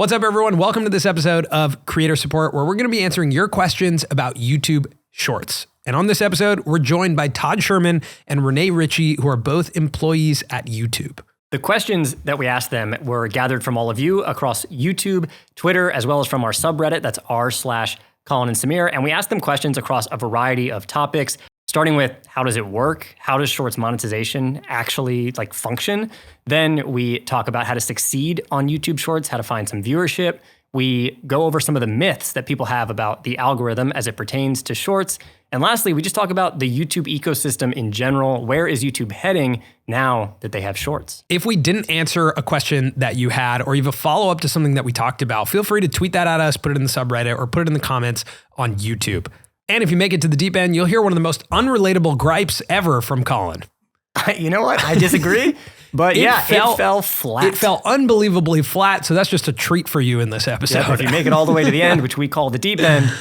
What's up, everyone? Welcome to this episode of Creator Support, where we're going to be answering your questions about YouTube Shorts. And on this episode, we're joined by Todd Sherman and Renee Ritchie, who are both employees at YouTube. The questions that we asked them were gathered from all of you across YouTube, Twitter, as well as from our subreddit, that's r/Colin and Samir. And we asked them questions across a variety of topics, starting with how does it work? How does Shorts monetization actually function? Then we talk about how to succeed on YouTube Shorts, how to find some viewership. We go over some of the myths that people have about the algorithm as it pertains to Shorts. And lastly, we just talk about the YouTube ecosystem in general. Where is YouTube heading now that they have Shorts? If we didn't answer a question that you had, or you have a follow-up to something that we talked about, feel free to tweet that at us, put it in the subreddit, or put it in the comments on YouTube. And if you make it to the deep end, you'll hear one of the most unrelatable gripes ever from Colin. You know what? I disagree. But it fell flat. It fell unbelievably flat. So that's just a treat for you in this episode. Yeah, if you make it all the way to the end, which we call the deep end,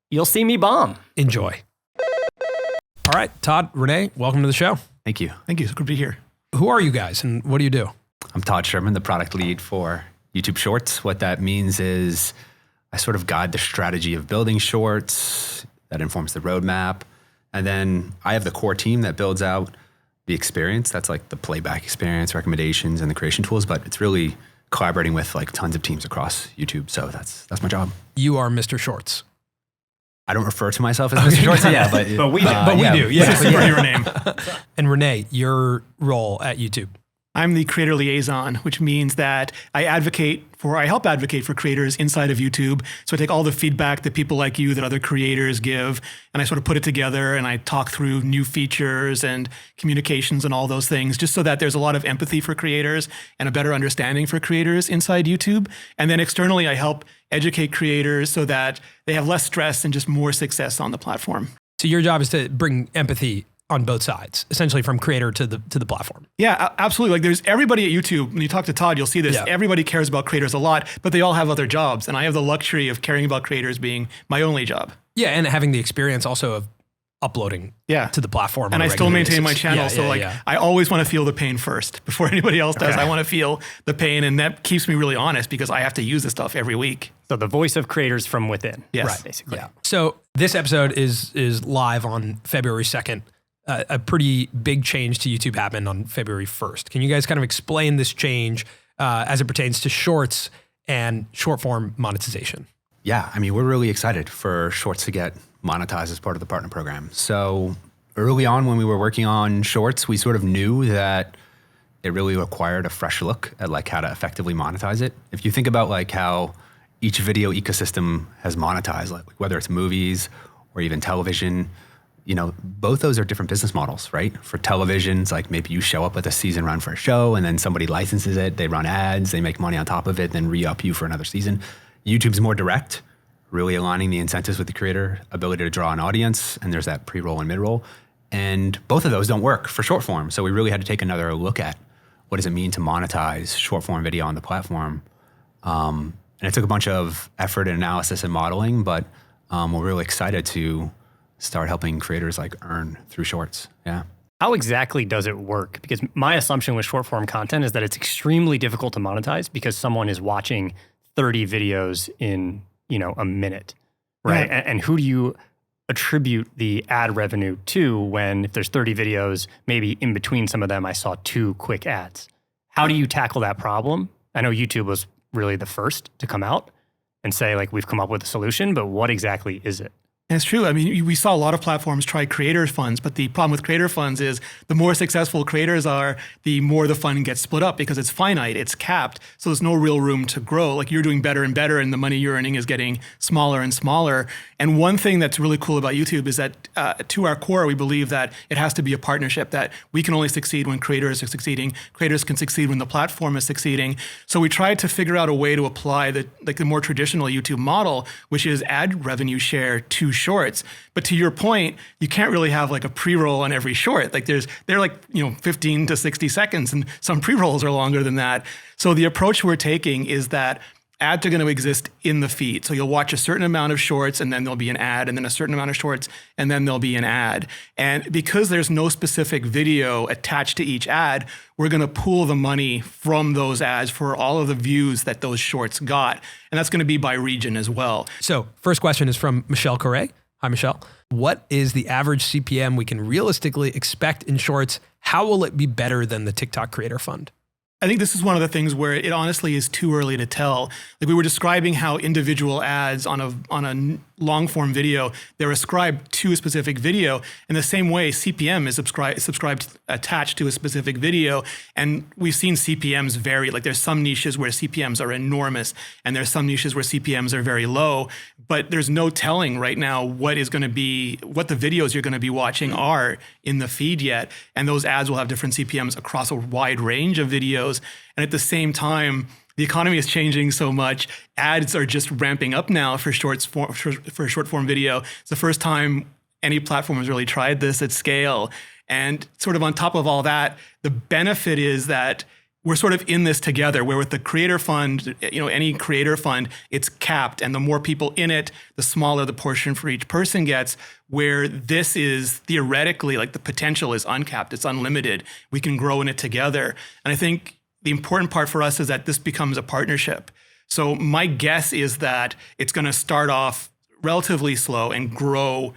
you'll see me bomb. Enjoy. All right, Todd, Renee, welcome to the show. Thank you. Thank you. It's good to be here. Who are you guys and what do you do? I'm Todd Sherman, the product lead for YouTube Shorts. What that means is I sort of guide the strategy of building Shorts. That informs the roadmap. And then I have the core team that builds out the experience. That's like the playback experience, recommendations, and the creation tools. But it's really collaborating with tons of teams across YouTube. So that's my job. You are Mr. Shorts. I don't refer to myself as Mr. Shorts, but we do. But we do. Yeah. It's a superhero name. And Renee, your role at YouTube. I'm the creator liaison, which means that I help advocate for creators inside of YouTube. So I take all the feedback that people like you, that other creators give, and I sort of put it together and I talk through new features and communications and all those things, just so that there's a lot of empathy for creators and a better understanding for creators inside YouTube. And then externally, I help educate creators so that they have less stress and just more success on the platform. So your job is to bring empathy on both sides, essentially from creator to the platform. Yeah, absolutely. There's everybody at YouTube. When you talk to Todd, you'll see this. Yeah. Everybody cares about creators a lot, but they all have other jobs. And I have the luxury of caring about creators being my only job. Yeah, and having the experience also of uploading to the platform. And I still maintain my channel. Yeah, I always want to feel the pain first before anybody else does. I want to feel the pain. And that keeps me really honest because I have to use this stuff every week. So the voice of creators from within. Yes. Right, basically. Yeah. So this episode is live on February 2nd. A pretty big change to YouTube happened on February 1st. Can you guys kind of explain this change as it pertains to Shorts and short form monetization? Yeah, I mean, we're really excited for Shorts to get monetized as part of the partner program. So early on when we were working on Shorts, we sort of knew that it really required a fresh look at how to effectively monetize it. If you think about how each video ecosystem has monetized, whether it's movies or even television, both those are different business models, right? For televisions, maybe you show up with a season run for a show and then somebody licenses it, they run ads, they make money on top of it, then re-up you for another season. YouTube's more direct, really aligning the incentives with the creator, ability to draw an audience, and there's that pre-roll and mid-roll. And both of those don't work for short form. So we really had to take another look at what does it mean to monetize short form video on the platform. And it took a bunch of effort and analysis and modeling, but we're really excited to start helping creators earn through Shorts. Yeah. How exactly does it work? Because my assumption with short form content is that it's extremely difficult to monetize because someone is watching 30 videos in, a minute, right? Yeah. And who do you attribute the ad revenue to when if there's 30 videos, maybe in between some of them, I saw 2 quick ads? How do you tackle that problem? I know YouTube was really the first to come out and say we've come up with a solution, but what exactly is it? It's true. I mean, we saw a lot of platforms try creator funds, but the problem with creator funds is the more successful creators are, the more the fund gets split up because it's finite, it's capped. So there's no real room to grow. You're doing better and better and the money you're earning is getting smaller and smaller. And one thing that's really cool about YouTube is that to our core, we believe that it has to be a partnership, that we can only succeed when creators are succeeding. Creators can succeed when the platform is succeeding. So we tried to figure out a way to apply the more traditional YouTube model, which is ad revenue share to Shorts. But to your point, you can't really have a pre-roll on every short. They're 15 to 60 seconds and some pre-rolls are longer than that. So the approach we're taking is that ads are going to exist in the feed. So you'll watch a certain amount of shorts and then there'll be an ad, and then a certain amount of shorts and then there'll be an ad. And because there's no specific video attached to each ad, we're going to pool the money from those ads for all of the views that those shorts got. And that's going to be by region as well. So first question is from Michelle Correa. Hi, Michelle. What is the average CPM we can realistically expect in shorts? How will it be better than the TikTok Creator Fund? I think this is one of the things where it honestly is too early to tell. Like we were describing how individual ads on a long form video, they're ascribed to a specific video. In the same way, CPM is subscribed attached to a specific video. And we've seen CPMs vary. Like there's some niches where CPMs are enormous and there's some niches where CPMs are very low. But there's no telling right now what the videos you're going to be watching are in the feed yet. And those ads will have different CPMs across a wide range of videos. And at the same time, the economy is changing so much. Ads are just ramping up now for short form video. It's the first time any platform has really tried this at scale. And sort of on top of all that, the benefit is that we're sort of in this together, where with the creator fund, any creator fund, it's capped. And the more people in it, the smaller the portion for each person gets, where this is theoretically, like the potential is uncapped, it's unlimited. We can grow in it together. And I think the important part for us is that this becomes a partnership. So my guess is that it's going to start off relatively slow and grow,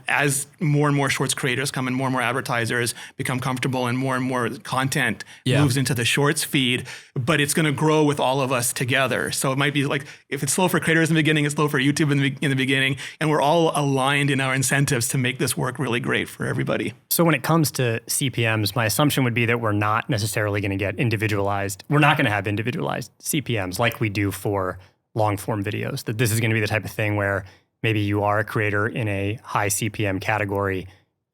as more and more shorts creators come and more advertisers become comfortable and more content moves into the shorts feed, but it's going to grow with all of us together. So it might be like, if it's slow for creators in the beginning, it's slow for YouTube in the beginning, and we're all aligned in our incentives to make this work really great for everybody. So when it comes to CPMs, my assumption would be that we're not necessarily going to get individualized. We're not going to have individualized CPMs like we do for long form videos, that this is going to be the type of thing where maybe you are a creator in a high CPM category,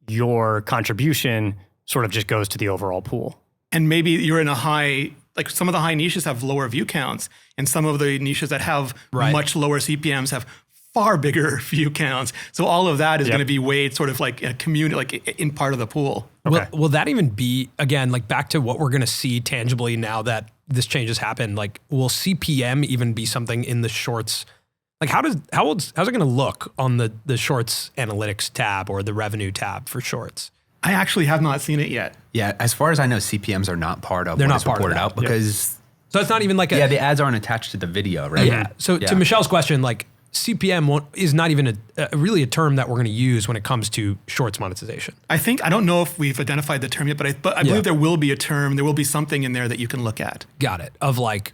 your contribution sort of just goes to the overall pool. And maybe you're in like some of the high niches have lower view counts, and some of the niches that have much lower CPMs have far bigger view counts. So all of that is going to be weighed sort of like a community, like in part of the pool. Okay. Will that even be, again, like back to what we're going to see tangibly now that this change has happened, like will CPM even be something in the shorts? Like how's it going to look on the shorts analytics tab or the revenue tab for shorts? I actually have not seen it yet. Yeah, as far as I know, CPMs are not part of what is reported out because so it's not even like the ads aren't attached to the video, right? Yeah. So to Michelle's question, like CPM is not even really a term that we're going to use when it comes to shorts monetization. I don't know if we've identified the term yet, but I believe there will be a term. There will be something in there that you can look at. Got it. Of like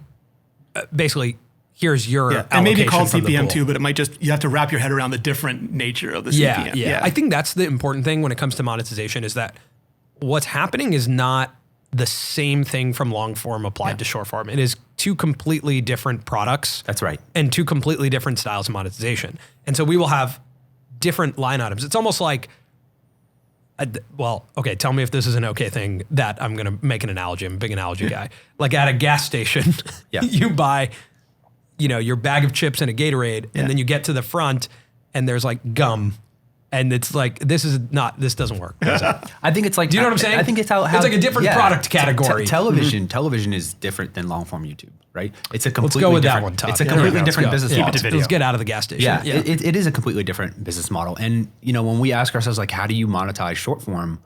basically. Here's your allocation. And maybe called CPM too, but it might you have to wrap your head around the different nature of the CPM. Yeah. I think that's the important thing when it comes to monetization is that what's happening is not the same thing from long form applied to short form. It is two completely different products. That's right. And two completely different styles of monetization. And so we will have different line items. It's almost like, tell me if this is an okay thing that I'm going to make an analogy. I'm a big analogy guy. Like at a gas station, you buy your bag of chips and a Gatorade, and then you get to the front and there's like gum. And it's like, this doesn't work. I think it's like, do you know what I'm saying? I think it's how it's like a different product category. Television is different than long form YouTube, right? It's a completely Let's go with different, that one, Todd. It's a completely different business model. Let's get out of the gas station. Yeah. It is a completely different business model. And when we ask ourselves like, how do you monetize short form?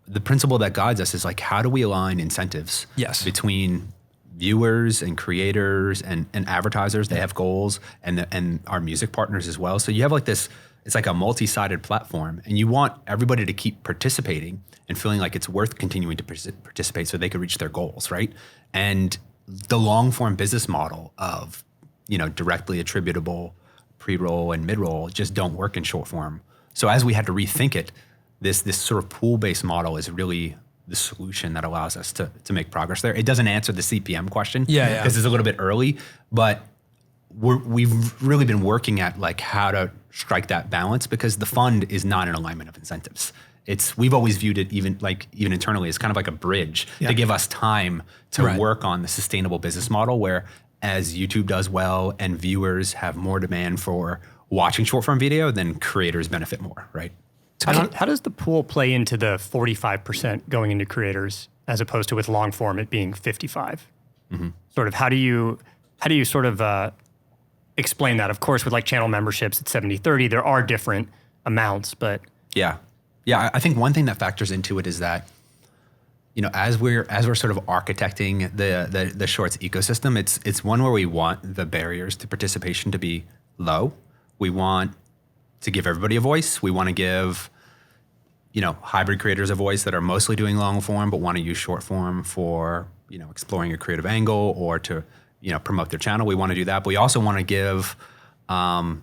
The principle that guides us is like, how do we align incentives between viewers and creators and advertisers? They have goals, and our music partners as well. So you have like this, it's like a multi-sided platform, and you want everybody to keep participating and feeling like it's worth continuing to participate so they could reach their goals, right? And the long form business model of, directly attributable pre-roll and mid-roll just don't work in short form. So as we had to rethink it, this sort of pool-based model is really the solution that allows us to make progress there. It doesn't answer the CPM question because it's a little bit early, but we've really been working at like how to strike that balance because the fund is not an alignment of incentives. We've always viewed it even internally as kind of like a bridge to give us time to work on the sustainable business model where as YouTube does well and viewers have more demand for watching short form video, then creators benefit more, right? How does the pool play into the 45% going into creators as opposed to with long form it being 55? Sort of how do you How do you sort of explain that? Of course, with like channel memberships at 70/30, there are different amounts, but Yeah. I think one thing that factors into it is that, as we're sort of architecting the shorts ecosystem, it's one where we want the barriers to participation to be low. We want to give everybody a voice. We want to give, hybrid creators a voice that are mostly doing long form, but want to use short form for, exploring a creative angle or to, promote their channel. We want to do that. But we also want to give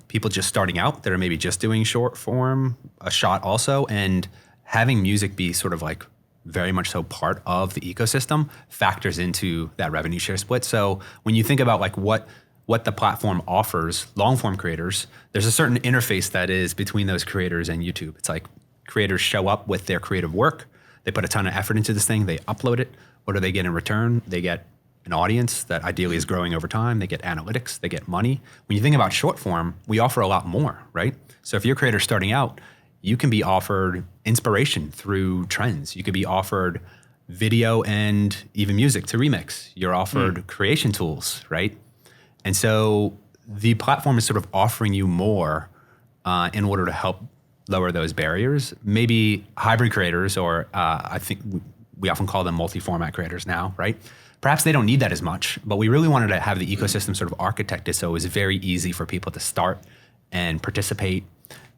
people just starting out that are maybe just doing short form a shot also, and having music be sort of like very much so part of the ecosystem factors into that revenue share split. So when you think about like what the platform offers long form creators, there's a certain interface that is between those creators and YouTube. It's like creators show up with their creative work. They put a ton of effort into this thing. They upload it. What do they get in return? They get an audience that ideally is growing over time. They get analytics. They get money. When you think about short form, we offer a lot more, right? So if you're a creator starting out, you can be offered inspiration through trends. You could be offered video and even music to remix. You're offered creation tools, right? And so the platform is sort of offering you more in order to help lower those barriers. Maybe hybrid creators, or I think we often call them multi-format creators now, right? Perhaps they don't need that as much, but we really wanted to have the ecosystem sort of architected so it was very easy for people to start and participate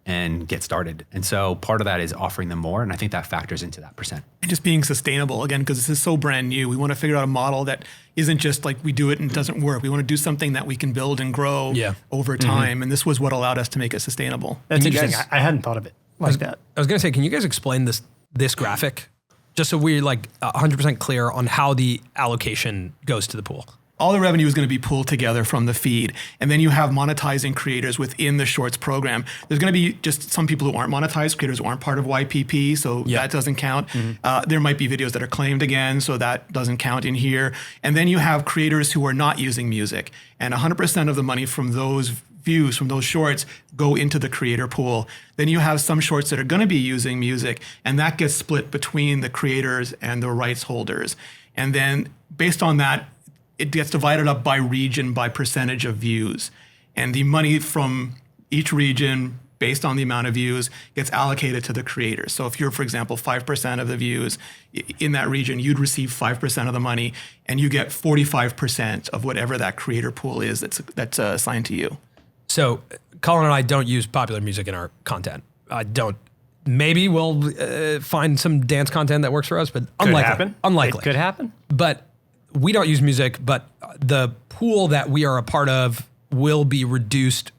and get started. And so part of that is offering them more, and I think that factors into that percent. And just being sustainable, again, because this is so brand new. We want to figure out a model that isn't just like we do it and it doesn't work. We want to do something that we can build and grow over time, and this was what allowed us to make it sustainable. that's interesting. I hadn't thought of it like that. I was going to say, can you guys explain this graphic just so we're like 100% clear on how the allocation goes to the pool? All the revenue is going to be pulled together from the feed. And then you have monetizing creators within the Shorts program. There's going to be just some people who aren't monetized, creators who aren't part of YPP, so that doesn't count. There might be videos that are claimed again, so that doesn't count in here. And then you have creators who are not using music. And 100% of the money from those views, from those shorts, go into the creator pool. Then you have some shorts that are going to be using music, and that gets split between the creators and the rights holders. And then based on that, it gets divided up by region, by percentage of views. And the money from each region, based on the amount of views, gets allocated to the creators. So if you're, for example, 5% of the views in that region, you'd receive 5% of the money, and you get 45% of whatever that creator pool is that's assigned to you. So Colin and I don't use popular music in our content. I don't. Maybe we'll find some dance content that works for us, but unlikely. Unlikely. It could happen. But we don't use music, but the pool that we are a part of will be reduced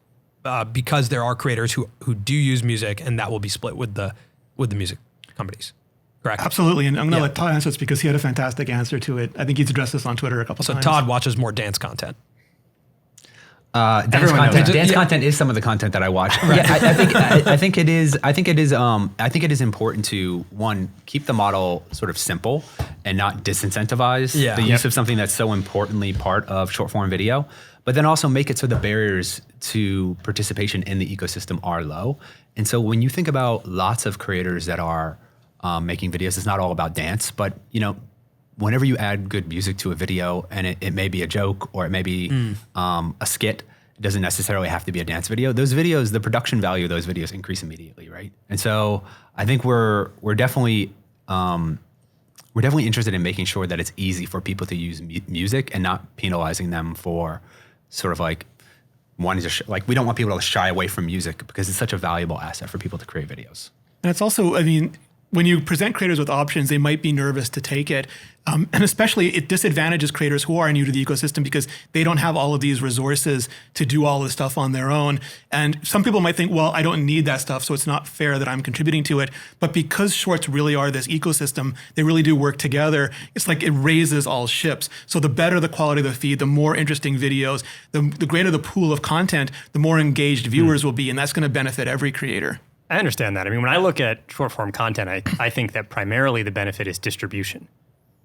because there are creators who do use music, and that will be split with the music companies. Correct? Absolutely. And I'm going to let Todd answer this because he had a fantastic answer to it. I think he's addressed this on Twitter a couple times. So Todd watches more dance content. Dance content is some of the content that I watch. Yeah, I think it is important to, one, keep the model sort of simple and not disincentivize the use of something that's so importantly part of short form video, but then also make it so the barriers to participation in the ecosystem are low. And so when you think about lots of creators that are making videos, it's not all about dance, but whenever you add good music to a video, and it may be a joke or it may be a skit, it doesn't necessarily have to be a dance video. Those videos, the production value of those videos increase immediately, right? And so I think we're definitely interested in making sure that it's easy for people to use music and not penalizing them for sort of like wanting to we don't want people to shy away from music because it's such a valuable asset for people to create videos. And it's also, when you present creators with options, they might be nervous to take it. And especially it disadvantages creators who are new to the ecosystem because they don't have all of these resources to do all this stuff on their own. And some people might think, well, I don't need that stuff, so it's not fair that I'm contributing to it. But because shorts really are this ecosystem, they really do work together. It's like it raises all ships. So the better the quality of the feed, the more interesting videos, the greater the pool of content, the more engaged viewers will be. And that's going to benefit every creator. I understand that. When I look at short form content, I think that primarily the benefit is distribution,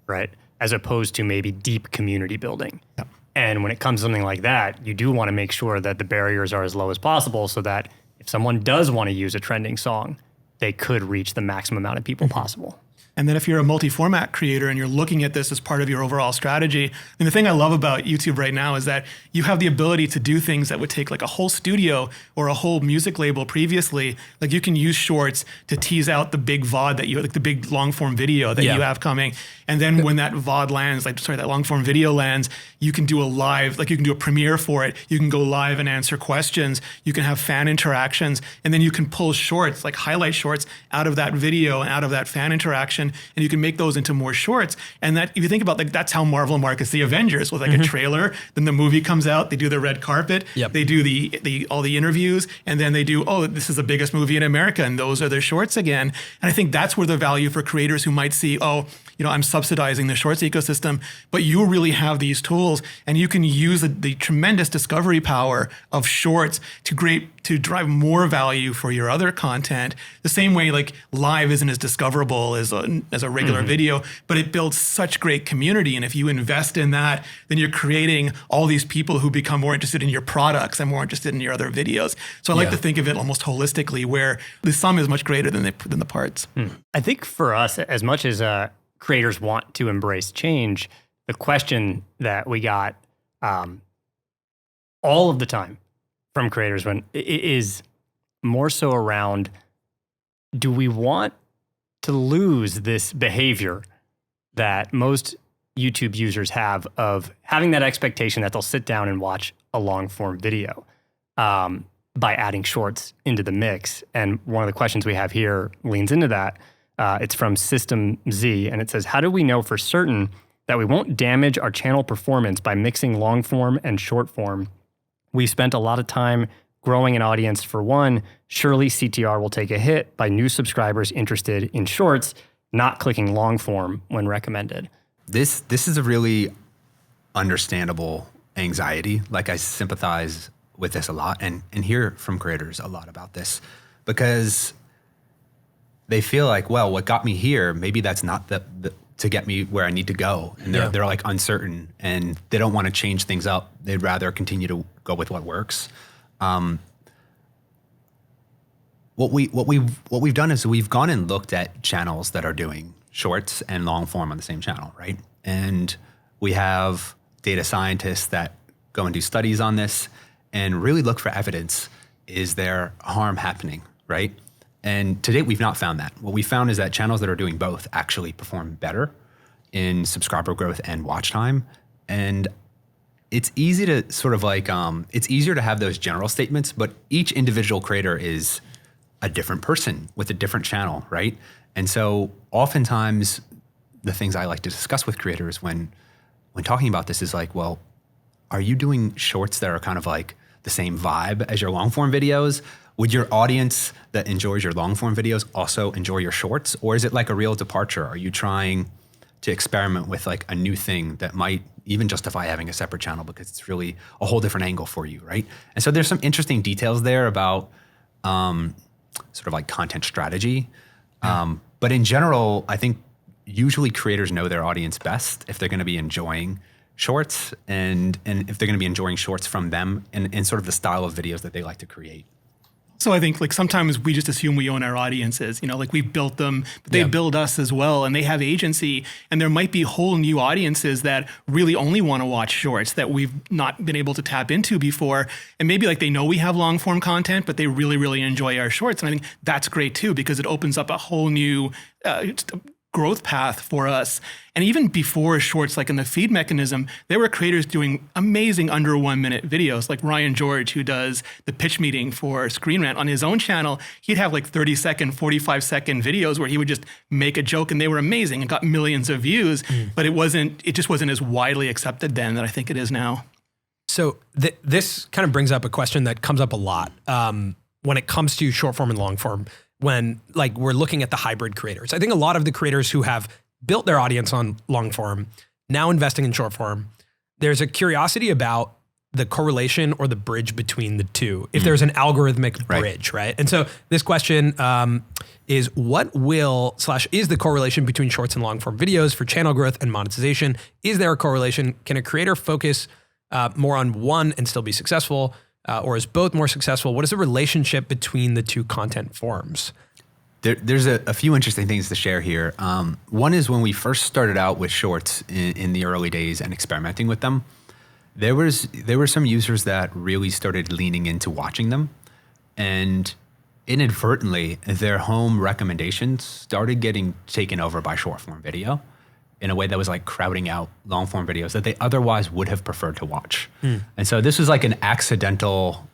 right? As opposed to maybe deep community building. Yep. And when it comes to something like that, you do want to make sure that the barriers are as low as possible so that if someone does want to use a trending song, they could reach the maximum amount of people possible. And then if you're a multi-format creator and you're looking at this as part of your overall strategy, and the thing I love about YouTube right now is that you have the ability to do things that would take like a whole studio or a whole music label previously. Like you can use shorts to tease out the big VOD that you, like the big long form video that you have coming. And then when that VOD lands, that long form video lands, you can do a live, like you can do a premiere for it. You can go live and answer questions. You can have fan interactions, and then you can pull shorts, like highlight shorts out of that video and out of that fan interaction, and you can make those into more shorts. And that, if you think about, like, that's how Marvel markets the Avengers, with like a trailer, then the movie comes out, they do the red carpet, they do the all the interviews, and then they do, oh, this is the biggest movie in America, and those are their shorts again. And I think that's where the value for creators who might see, oh, I'm subsidizing the shorts ecosystem, but you really have these tools, and you can use the tremendous discovery power of shorts to drive more value for your other content. The same way, like, live isn't as discoverable as a regular video, but it builds such great community. And if you invest in that, then you're creating all these people who become more interested in your products and more interested in your other videos. So I like to think of it almost holistically, where the sum is much greater than the parts. I think for us, as much as creators want to embrace change, the question that we got all of the time from creators is more so around, do we want to lose this behavior that most YouTube users have of having that expectation that they'll sit down and watch a long form video by adding shorts into the mix? And one of the questions we have here leans into that. It's from System Z, and it says, how do we know for certain that we won't damage our channel performance by mixing long form and short form? We spent a lot of time growing an audience for one. Surely CTR will take a hit by new subscribers interested in shorts, not clicking long form when recommended. This is a really understandable anxiety. Like, I sympathize with this a lot and hear from creators a lot about this, because they feel like, well, what got me here, maybe that's not to get me where I need to go. And they're like uncertain, and they don't want to change things up. They'd rather continue to go with what works. What we've done is we've gone and looked at channels that are doing shorts and long form on the same channel, right? And we have data scientists that go and do studies on this and really look for evidence. Is there harm happening, right? And to date, we've not found that. What we found is that channels that are doing both actually perform better in subscriber growth and watch time. And it's easy to sort of like, it's easier to have those general statements, but each individual creator is a different person with a different channel, right? And so oftentimes the things I like to discuss with creators when talking about this is like, well, are you doing shorts that are kind of like the same vibe as your long form videos? Would your audience that enjoys your long form videos also enjoy your shorts? Or is it like a real departure? Are you trying to experiment with like a new thing that might even justify having a separate channel because it's really a whole different angle for you, right? And so there's some interesting details there about sort of like content strategy. But in general, I think usually creators know their audience best if they're going to be enjoying shorts and if they're going to be enjoying shorts from them and sort of the style of videos that they like to create. So I think, like, sometimes we just assume we own our audiences, like we built them, but they build us as well, and they have agency. And there might be whole new audiences that really only want to watch shorts that we've not been able to tap into before. And maybe like they know we have long form content, but they really, really enjoy our shorts. And I think that's great too, because it opens up a whole new growth path for us. And even before shorts, like in the feed mechanism, there were creators doing amazing under 1 minute videos, like Ryan George, who does the pitch meeting for Screen Rant on his own channel. He'd have like 30-second, 45-second videos where he would just make a joke, and they were amazing and got millions of views. But it just wasn't as widely accepted then that I think it is now. So this kind of brings up a question that comes up a lot when it comes to short form and long form. When like we're looking at the hybrid creators, I think a lot of the creators who have built their audience on long form, now investing in short form, there's a curiosity about the correlation or the bridge between the two, if there's an algorithmic bridge, right? And so this question is, what is the correlation between shorts and long form videos for channel growth and monetization? Is there a correlation? Can a creator focus more on one and still be successful? Or is both more successful? What is the relationship between the two content forms? There's a few interesting things to share here. One is when we first started out with shorts in the early days and experimenting with them, there were some users that really started leaning into watching them, and inadvertently their home recommendations started getting taken over by short form video in a way that was like crowding out long form videos that they otherwise would have preferred to watch. And so this was like an accidental,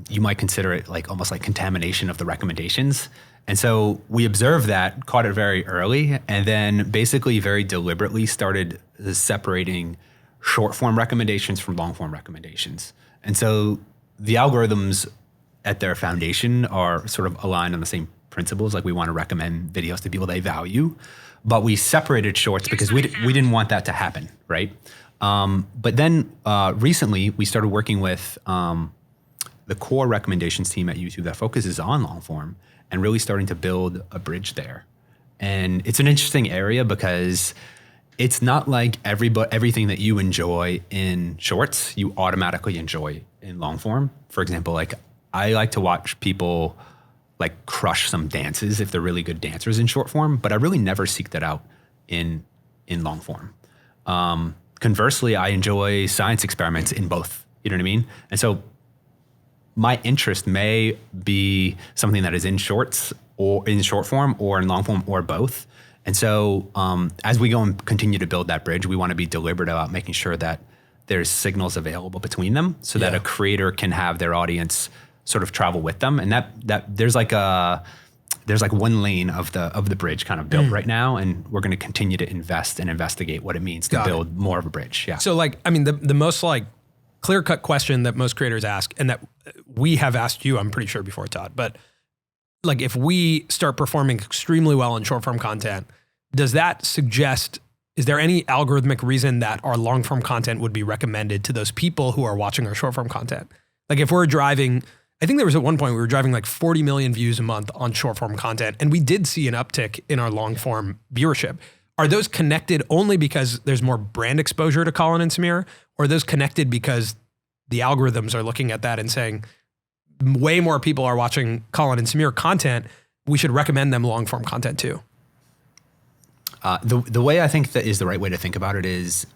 you might consider it like almost like contamination of the recommendations. And so we observed that, caught it very early, and then basically very deliberately started separating short form recommendations from long form recommendations. And so the algorithms at their foundation are sort of aligned on the same principles. Like we want to recommend videos to people they value, but we separated shorts because we didn't want that to happen, right? But then recently we started working with the core recommendations team at YouTube that focuses on long form and really starting to build a bridge there. And it's an interesting area because it's not like everything that you enjoy in shorts, you automatically enjoy in long form. For example, like I like to watch people like crush some dances if they're really good dancers in short form, but I really never seek that out in long form. Conversely, I enjoy science experiments in both, you know what I mean? And so my interest may be something that is in shorts or in short form or in long form or both. And so as we go and continue to build that bridge, we want to be deliberate about making sure that there's signals available between them so that a creator can have their audience sort of travel with them. And that there's like one lane of the bridge kind of built right now. And we're going to continue to invest and investigate what it means to build more of a bridge. Yeah. So like, I mean, the most like clear-cut question that most creators ask, and that we have asked you, I'm pretty sure before, Todd, but like if we start performing extremely well in short form content, does that suggest, is there any algorithmic reason that our long form content would be recommended to those people who are watching our short form content? Like if we're driving, I think there was at one point we were driving like 40 million views a month on short form content, and we did see an uptick in our long form viewership. Are those connected only because there's more brand exposure to Colin and Samir, or are those connected because the algorithms are looking at that and saying way more people are watching Colin and Samir content, we should recommend them long form content too? The way I think that is the right way to think about it is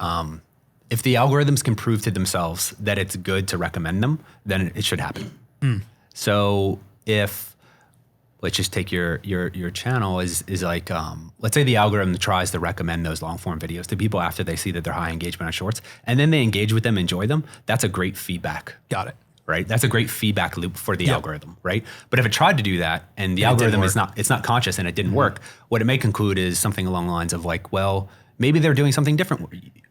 if the algorithms can prove to themselves that it's good to recommend them, then it should happen. So if, let's just take your channel is like, let's say the algorithm tries to recommend those long form videos to people after they see that they're high engagement on shorts, and then they engage with them, enjoy them. That's a great feedback. Got it. Right? That's a great feedback loop for the algorithm, right? But if it tried to do that and the algorithm it's not conscious and it didn't work, what it may conclude is something along the lines of like, well, maybe they're doing something different.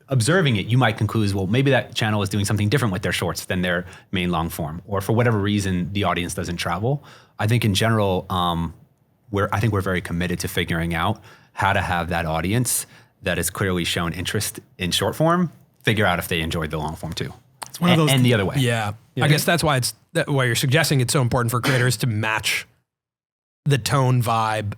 Observing it, you might conclude, well, maybe that channel is doing something different with their shorts than their main long form, or for whatever reason, the audience doesn't travel. I think in general, I think we're very committed to figuring out how to have that audience that has clearly shown interest in short form figure out if they enjoyed the long form too. It's one of those and the other way. Yeah. I guess that's why why you're suggesting it's so important for creators to match the tone, vibe,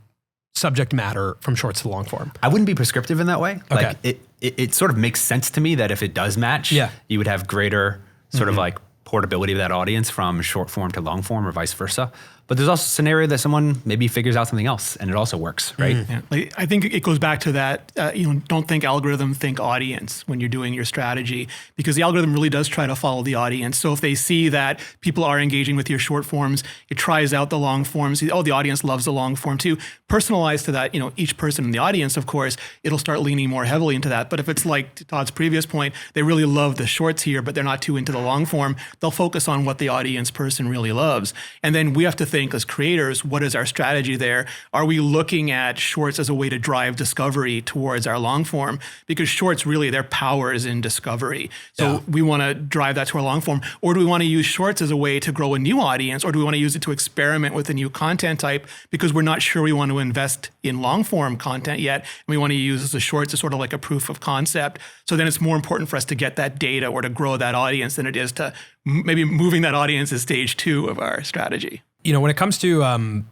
subject matter from shorts to long form. I wouldn't be prescriptive in that way. Okay. Like it sort of makes sense to me that if it does match, you would have greater sort of like portability of that audience from short form to long form or vice versa. But there's also a scenario that someone maybe figures out something else and it also works, right? Yeah. Like, I think it goes back to that, don't think algorithm, think audience when you're doing your strategy, because the algorithm really does try to follow the audience. So if they see that people are engaging with your short forms, it tries out the long forms. The audience loves the long form too. Personalized to that, each person in the audience, of course, it'll start leaning more heavily into that. But if it's like to Todd's previous point, they really love the shorts here, but they're not too into the long form, they'll focus on what the audience person really loves. And then we have to think as creators, what is our strategy there? Are we looking at shorts as a way to drive discovery towards our long form? Because shorts really, their power is in discovery. So we want to drive that to our long form. Or do we want to use shorts as a way to grow a new audience? Or do we want to use it to experiment with a new content type because we're not sure we want to invest in long form content yet? And we want to use the shorts as sort of like a proof of concept. So then it's more important for us to get that data or to grow that audience than it is to maybe moving that audience is stage 2 of our strategy. When it comes to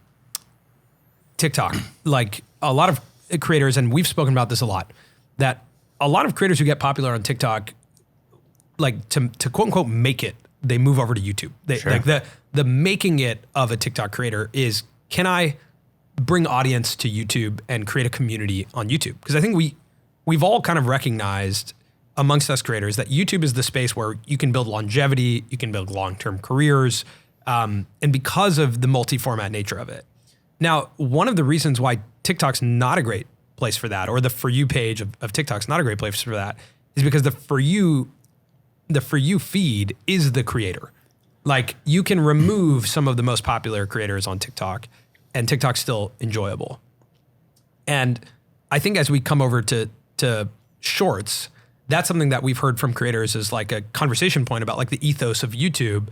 TikTok, like a lot of creators, and we've spoken about this a lot, that a lot of creators who get popular on TikTok, like to quote unquote make it, they move over to YouTube. Sure. Like the making it of a TikTok creator is, can I bring audience to YouTube and create a community on YouTube? Because I think we've all kind of recognized amongst us creators that YouTube is the space where you can build longevity, you can build long-term careers, and because of the multi-format nature of it. Now, one of the reasons why TikTok's not a great place for that, or the For You page of TikTok's not a great place for that, is because the For You feed is the creator. Like, you can remove some of the most popular creators on TikTok, and TikTok's still enjoyable. And I think as we come over to Shorts, that's something that we've heard from creators is like a conversation point about like the ethos of YouTube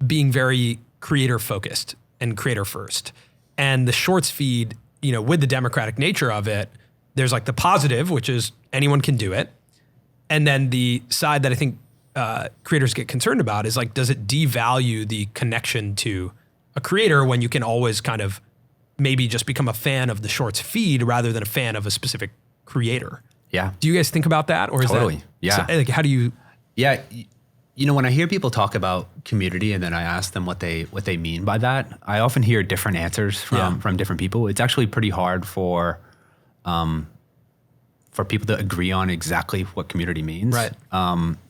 being very creator focused and creator first. And the Shorts feed, you know, with the democratic nature of it, there's like the positive, which is anyone can do it. And then the side that I think creators get concerned about is like, does it devalue the connection to a creator when you can always kind of maybe just become a fan of the Shorts feed rather than a fan of a specific creator? Yeah. Do you guys think about that, or is Totally. that, Yeah. so, like, how do you? Yeah. You know, when I hear people talk about community and then I ask them what they mean by that, I often hear different answers from different people. It's actually pretty hard for people to agree on exactly what community means. Right.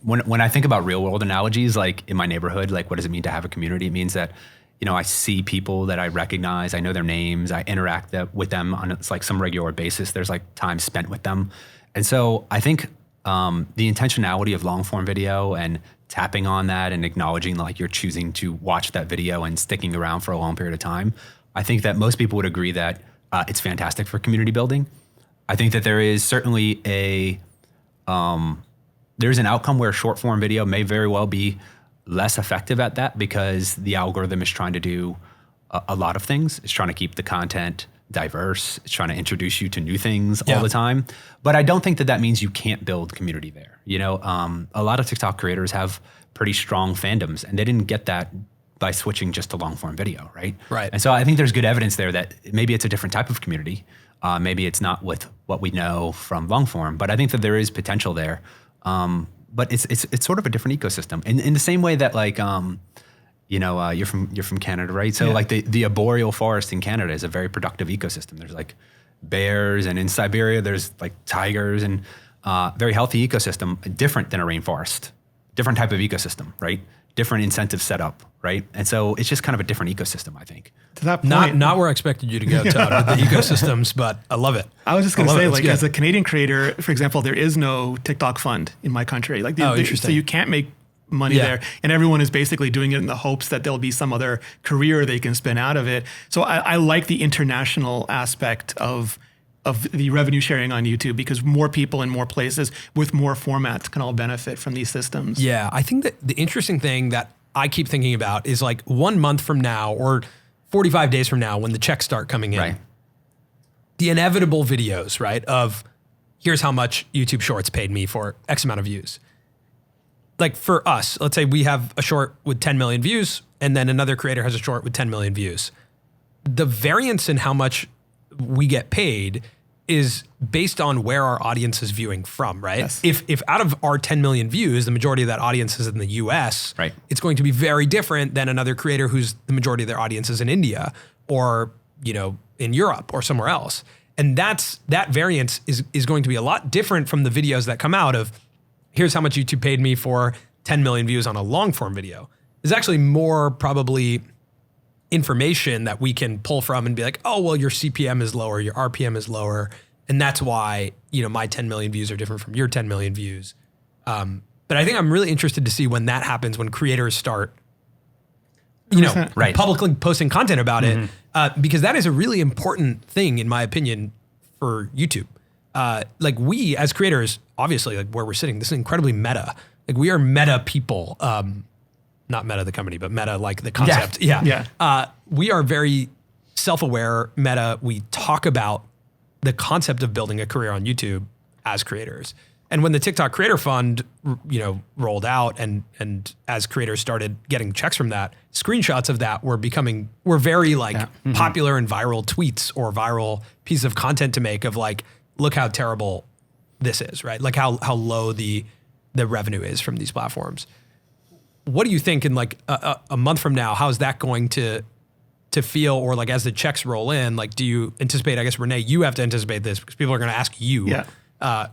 When I think about real world analogies, like in my neighborhood, like what does it mean to have a community? It means that, you know, I see people that I recognize, I know their names, I interact with them on it's like some regular basis. There's like time spent with them. And so I think the intentionality of long form video and tapping on that and acknowledging like you're choosing to watch that video and sticking around for a long period of time, I think that most people would agree that it's fantastic for community building. I think that there is certainly there's an outcome where short form video may very well be less effective at that because the algorithm is trying to do a lot of things. It's trying to keep the content diverse. It's trying to introduce you to new things all the time. But I don't think that means you can't build community there. You know, a lot of TikTok creators have pretty strong fandoms, and they didn't get that by switching just to long form video, right? Right. And so I think there's good evidence there that maybe it's a different type of community. Maybe it's not with what we know from long form, but I think that there is potential there. But it's sort of a different ecosystem. In the same way that like, you're from Canada, right? So like the arboreal forest in Canada is a very productive ecosystem. There's like bears, and in Siberia there's like tigers, and very healthy ecosystem, different than a rainforest, different type of ecosystem, right? Different incentive setup, right? And so it's just kind of a different ecosystem, I think. To that point, Not where I expected you to go, Todd, with the ecosystems, but I love it. I was just going to say, like, good. as a Canadian creator, for example, there is no TikTok fund in my country. Like, Interesting. So you can't make money there, and everyone is basically doing it in the hopes that there'll be some other career they can spin out of it. So I like the international aspect of the revenue sharing on YouTube, because more people in more places with more formats can all benefit from these systems. Yeah, I think that the interesting thing that I keep thinking about is like 1 month from now or 45 days from now when the checks start coming in, Right. the inevitable videos, right, of here's how much YouTube Shorts paid me for X amount of views. Like for us, let's say we have a short with 10 million views and then another creator has a short with 10 million views. The variance in how much we get paid is based on where our audience is viewing from, right? Yes. If out of our 10 million views, the majority of that audience is in the US, Right. it's going to be very different than another creator who's the majority of their audience is in India or, you know, in Europe or somewhere else. And that variance is going to be a lot different from the videos that come out of here's how much YouTube paid me for 10 million views on a long form video. There's actually more probably information that we can pull from and be like, oh, well, your CPM is lower, your RPM is lower. And that's why, you know, my 10 million views are different from your 10 million views. But I think I'm really interested to see when that happens, when creators start, you know, Right. publicly posting content about it, because that is a really important thing, in my opinion, for YouTube. Like we as creators, obviously, like where we're sitting, this is incredibly meta. Like we are meta people. Not Meta the company, but Meta like the concept. Yeah. We are very self-aware, Meta. We talk about the concept of building a career on YouTube as creators. And when the TikTok Creator Fund, you know, rolled out and as creators started getting checks from that, screenshots of that were very like popular and viral tweets or viral pieces of content to make of like, look how terrible this is, right? Like how low the revenue is from these platforms. what do you think in like a month from now? How's that going to feel? Or like as the checks roll in, like do you anticipate? I guess Renee, you have to anticipate this because people are going to ask you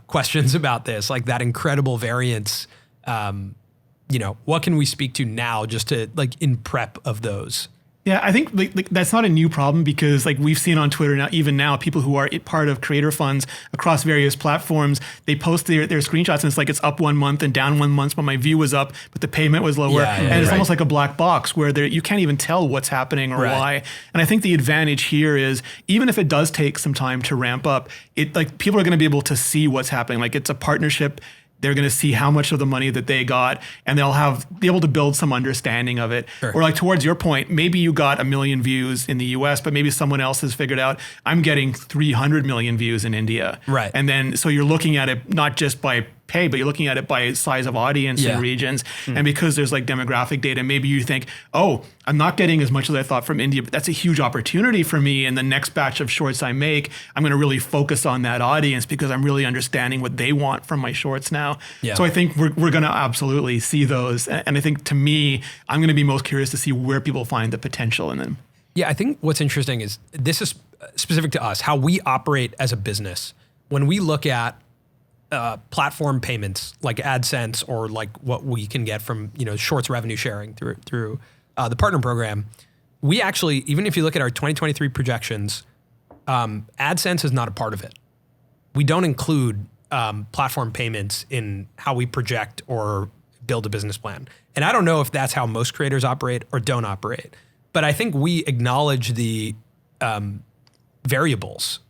questions about this, like that incredible variance. What can we speak to now just to like in prep of those? Yeah, I think like that's not a new problem because like we've seen on Twitter now, even now, people who are part of creator funds across various platforms, they post their screenshots and it's like it's up 1 month and down 1 month, but my view was up, but the payment was lower. And it's almost like a black box where you can't even tell what's happening or why. And I think the advantage here is even if it does take some time to ramp up, it like people are going to be able to see what's happening. Like it's a partnership. They're going to see how much of the money that they got, and they'll be able to build some understanding of it. Or like towards your point, maybe you got 1 million views in the US, but maybe someone else has figured out I'm getting 300 million views in India. Right. And then so you're looking at it not just by pay, but you're looking at it by size of audience in regions. And because there's like demographic data, maybe you think, oh, I'm not getting as much as I thought from India, but that's a huge opportunity for me. And the next batch of shorts I make, I'm going to really focus on that audience because I'm really understanding what they want from my shorts now. So I think we're going to absolutely see those. And I think to me, I'm going to be most curious to see where people find the potential in them. Yeah, I think what's interesting is this is specific to us, how we operate as a business. When we look at platform payments like AdSense or like what we can get from shorts revenue sharing through the partner program, we actually, even if you look at our 2023 projections, AdSense is not a part of it. We don't include platform payments in how we project or build a business plan. And I don't know if that's how most creators operate or don't operate, but I think we acknowledge the variables.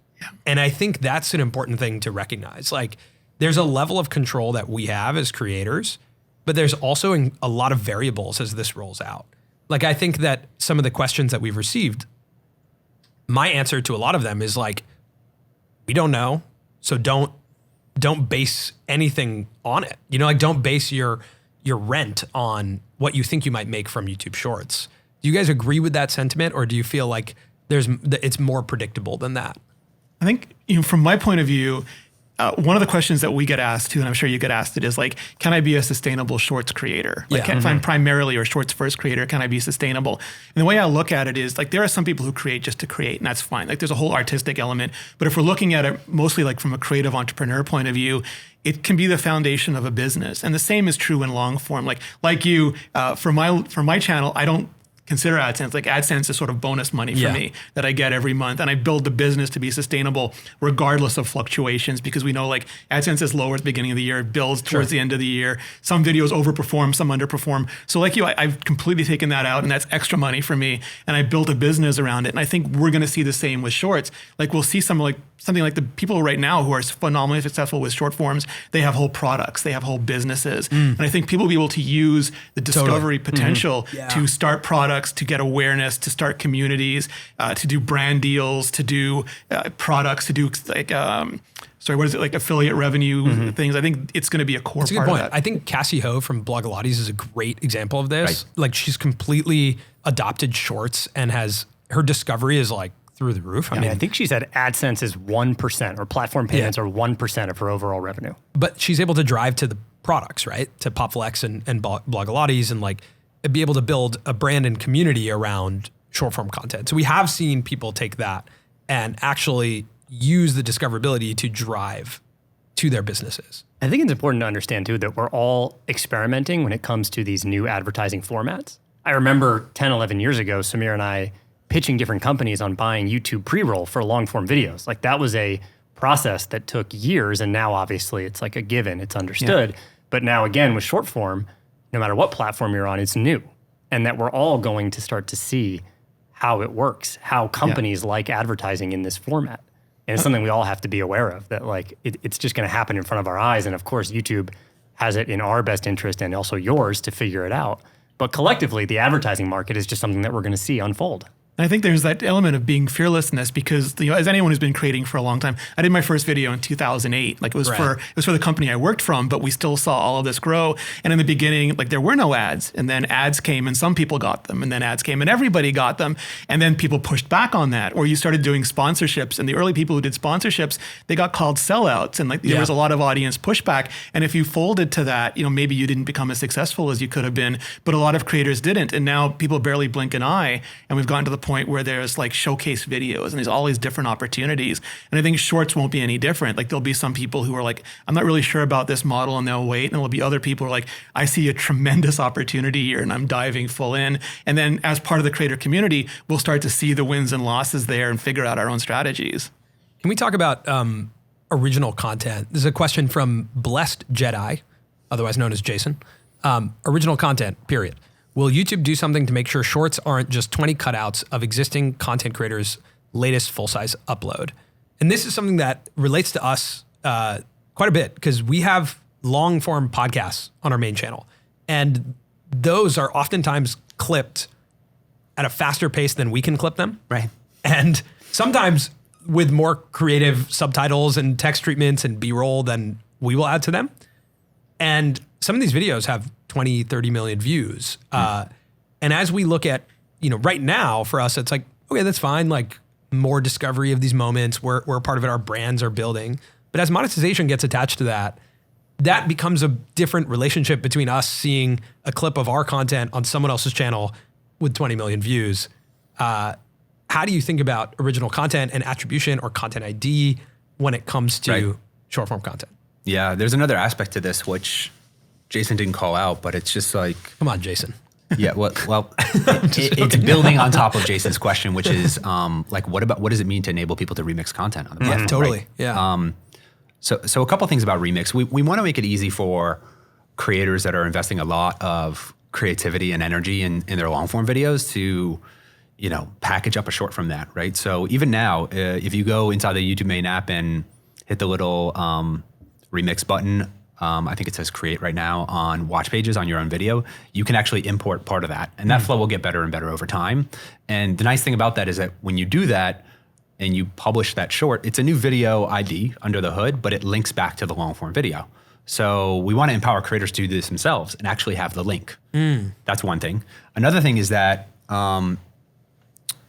And I think that's an important thing to recognize. Like, there's a level of control that we have as creators, but there's also a lot of variables as this rolls out. Like, I think that some of the questions that we've received, my answer to a lot of them is like, we don't know. So don't base anything on it. Like don't base your rent on what you think you might make from YouTube Shorts. Do you guys agree with that sentiment, or do you feel like it's more predictable than that? I think, from my point of view, one of the questions that we get asked too, and I'm sure you get asked it, is like, can I be a sustainable shorts creator? Like, if I'm primarily or shorts first creator, can I be sustainable? And the way I look at it is like, there are some people who create just to create, and that's fine. Like, there's a whole artistic element. But if we're looking at it mostly like from a creative entrepreneur point of view, it can be the foundation of a business. And the same is true in long form. Like you, for my channel, I don't consider AdSense. Like AdSense is sort of bonus money for me that I get every month. And I build the business to be sustainable regardless of fluctuations, because we know like AdSense is lower at the beginning of the year, it builds towards the end of the year. Some videos overperform, some underperform. So like you, I've completely taken that out, and that's extra money for me. And I built a business around it. And I think we're going to see the same with shorts. Like we'll see something like the people right now who are phenomenally successful with short forms, they have whole products, they have whole businesses. And I think people will be able to use the discovery potential to start products, to get awareness, to start communities, to do brand deals, to do products, to do like, like affiliate revenue things. I think it's going to be a core part of that. I think Cassie Ho from Blogalotties is a great example of this. Like she's completely adopted shorts and her discovery is like through the roof. I mean, I think she said AdSense is 1% or platform payments are 1% of her overall revenue. But she's able to drive to the products, right? To PopFlex and Blogalotties, and like be able to build a brand and community around short form content. So we have seen people take that and actually use the discoverability to drive to their businesses. I think it's important to understand too that we're all experimenting when it comes to these new advertising formats. I remember 10, 11 years ago, Samir and I pitching different companies on buying YouTube pre-roll for long form videos. Like that was a process that took years, and now obviously it's like a given, it's understood. But now again with short form, no matter what platform you're on, it's new. And that we're all going to start to see how it works, how companies like advertising in this format. And it's something we all have to be aware of, that like it's just going to happen in front of our eyes. And of course, YouTube has it in our best interest and also yours to figure it out. But collectively, the advertising market is just something that we're going to see unfold. And I think there's that element of being fearless in this because, as anyone who's been creating for a long time, I did my first video in 2008. Like it was for the company I worked from, but we still saw all of this grow. And in the beginning, like there were no ads, and then ads came and some people got them, and then ads came and everybody got them. And then people pushed back on that, or you started doing sponsorships. And the early people who did sponsorships, they got called sellouts, and like there was a lot of audience pushback. And if you folded to that, maybe you didn't become as successful as you could have been, but a lot of creators didn't. And now people barely blink an eye, and we've gotten to the point where there's like showcase videos and there's all these different opportunities. And I think shorts won't be any different. Like there'll be some people who are like, I'm not really sure about this model, and they'll wait. And there'll be other people who are like, I see a tremendous opportunity here and I'm diving full in. And then as part of the creator community, we'll start to see the wins and losses there and figure out our own strategies. Can we talk about original content? This is a question from Blessed Jedi, otherwise known as Jason. Original content, period. Will YouTube do something to make sure shorts aren't just 20 cutouts of existing content creators' latest full-size upload? And this is something that relates to us quite a bit because we have long-form podcasts on our main channel. And those are oftentimes clipped at a faster pace than we can clip them. Right. And sometimes with more creative subtitles and text treatments and B-roll than we will add to them. And some of these videos have 20, 30 million views. And as we look at, right now for us, it's like, okay, that's fine. Like more discovery of these moments. We're a part of it. Our brands are building. But as monetization gets attached to that, that becomes a different relationship between us seeing a clip of our content on someone else's channel with 20 million views. How do you think about original content and attribution or content ID when it comes to short form content? Yeah, there's another aspect to this, which Jason didn't call out, but it's just like, come on, Jason. Yeah, it's building on top of Jason's question, which is like, what does it mean to enable people to remix content on the platform? Yeah, totally. Right? Yeah. So a couple things about remix. We want to make it easy for creators that are investing a lot of creativity and energy in their long form videos to, package up a short from that, right? So even now, if you go inside the YouTube main app and hit the little remix button, I think it says create right now on watch pages on your own video, you can actually import part of that. And that flow will get better and better over time. And the nice thing about that is that when you do that and you publish that short, it's a new video ID under the hood, but it links back to the long form video. So we want to empower creators to do this themselves and actually have the link. That's one thing. Another thing is that,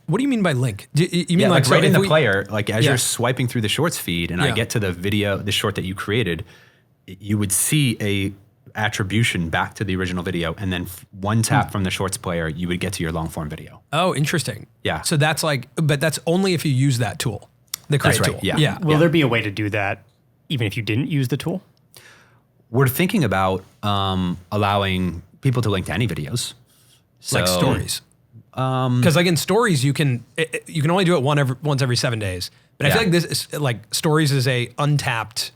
what do you mean by link? You mean like right in the player, like as you're swiping through the shorts feed and I get to the video, the short that you created, you would see a attribution back to the original video, and then one tap from the shorts player, you would get to your long form video. Oh, interesting. Yeah. So that's but that's only if you use that tool, the create tool. Yeah. Will there be a way to do that even if you didn't use the tool? We're thinking about allowing people to link to any videos. Like stories. Because like in stories, you can only do it once every 7 days. But I feel like this is like stories is a untapped.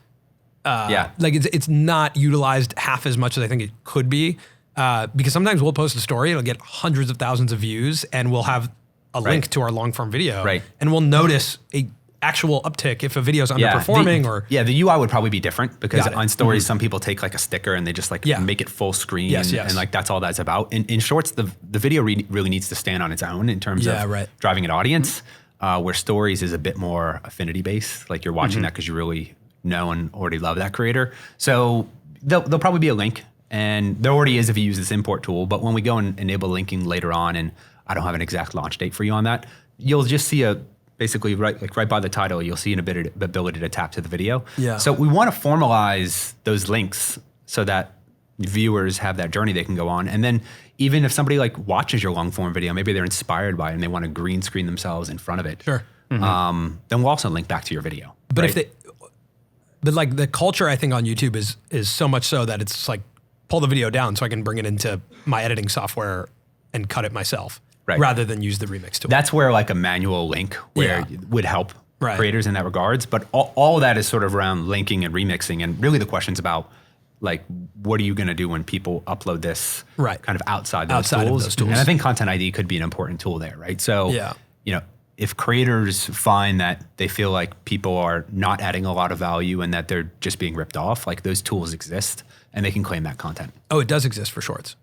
Like it's not utilized half as much as I think it could be. Because sometimes we'll post a story, it'll get hundreds of thousands of views, and we'll have a link to our long form video. Right. And we'll notice a actual uptick if a video is underperforming the UI would probably be different because on stories, some people take like a sticker and they just like make it full screen and like that's all that's about. In shorts, the video really needs to stand on its own in terms of driving an audience, where stories is a bit more affinity based. Like you're watching that because you really know and already love that creator. So there'll probably be a link, and there already is if you use this import tool, but when we go and enable linking later on, and I don't have an exact launch date for you on that, you'll just see basically right by the title, you'll see an ability to tap to the video. Yeah. So we want to formalize those links so that viewers have that journey they can go on. And then even if somebody like watches your long form video, maybe they're inspired by it and they want to green screen themselves in front of it. Sure. Then we'll also link back to your video. But but like the culture I think on YouTube is so much so that it's like pull the video down so I can bring it into my editing software and cut it myself. Rather than use the remix tool. That's where like a manual link would help creators in that regards. But all of that is sort of around linking and remixing. And really the question's about like, what are you going to do when people upload this kind of outside those tools? And I think Content ID could be an important tool there, right? So, if creators find that they feel like people are not adding a lot of value and that they're just being ripped off, like those tools exist and they can claim that content. Oh, it does exist for shorts.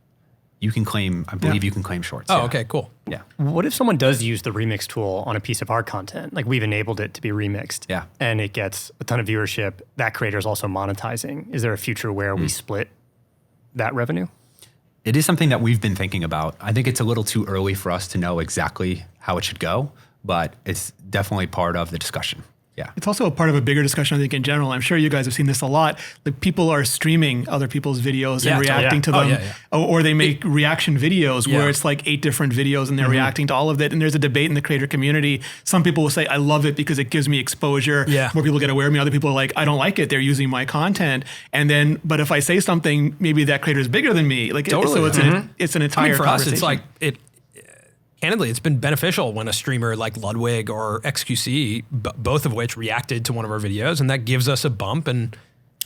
you can claim, I believe you can claim shorts. Oh, okay, cool. Yeah. What if someone does use the remix tool on a piece of our content? Like we've enabled it to be remixed. Yeah. And it gets a ton of viewership. That creator is also monetizing. Is there a future where we split that revenue? It is something that we've been thinking about. I think it's a little too early for us to know exactly how it should go, but it's definitely part of the discussion. Yeah. It's also a part of a bigger discussion, I think, in general. I'm sure you guys have seen this a lot. Like people are streaming other people's videos and reacting to them. Or they make reaction videos where it's like 8 different videos and they're reacting to all of it. And there's a debate in the creator community. Some people will say, I love it because it gives me exposure. Yeah. More people get aware of me. Other people are like, I don't like it. They're using my content. And then, but if I say something, maybe that creator is bigger than me. Like, Totally. so it's an entire For us, conversation. it's like candidly, it's been beneficial when a streamer like Ludwig or XQC, both of which reacted to one of our videos, and that gives us a bump. And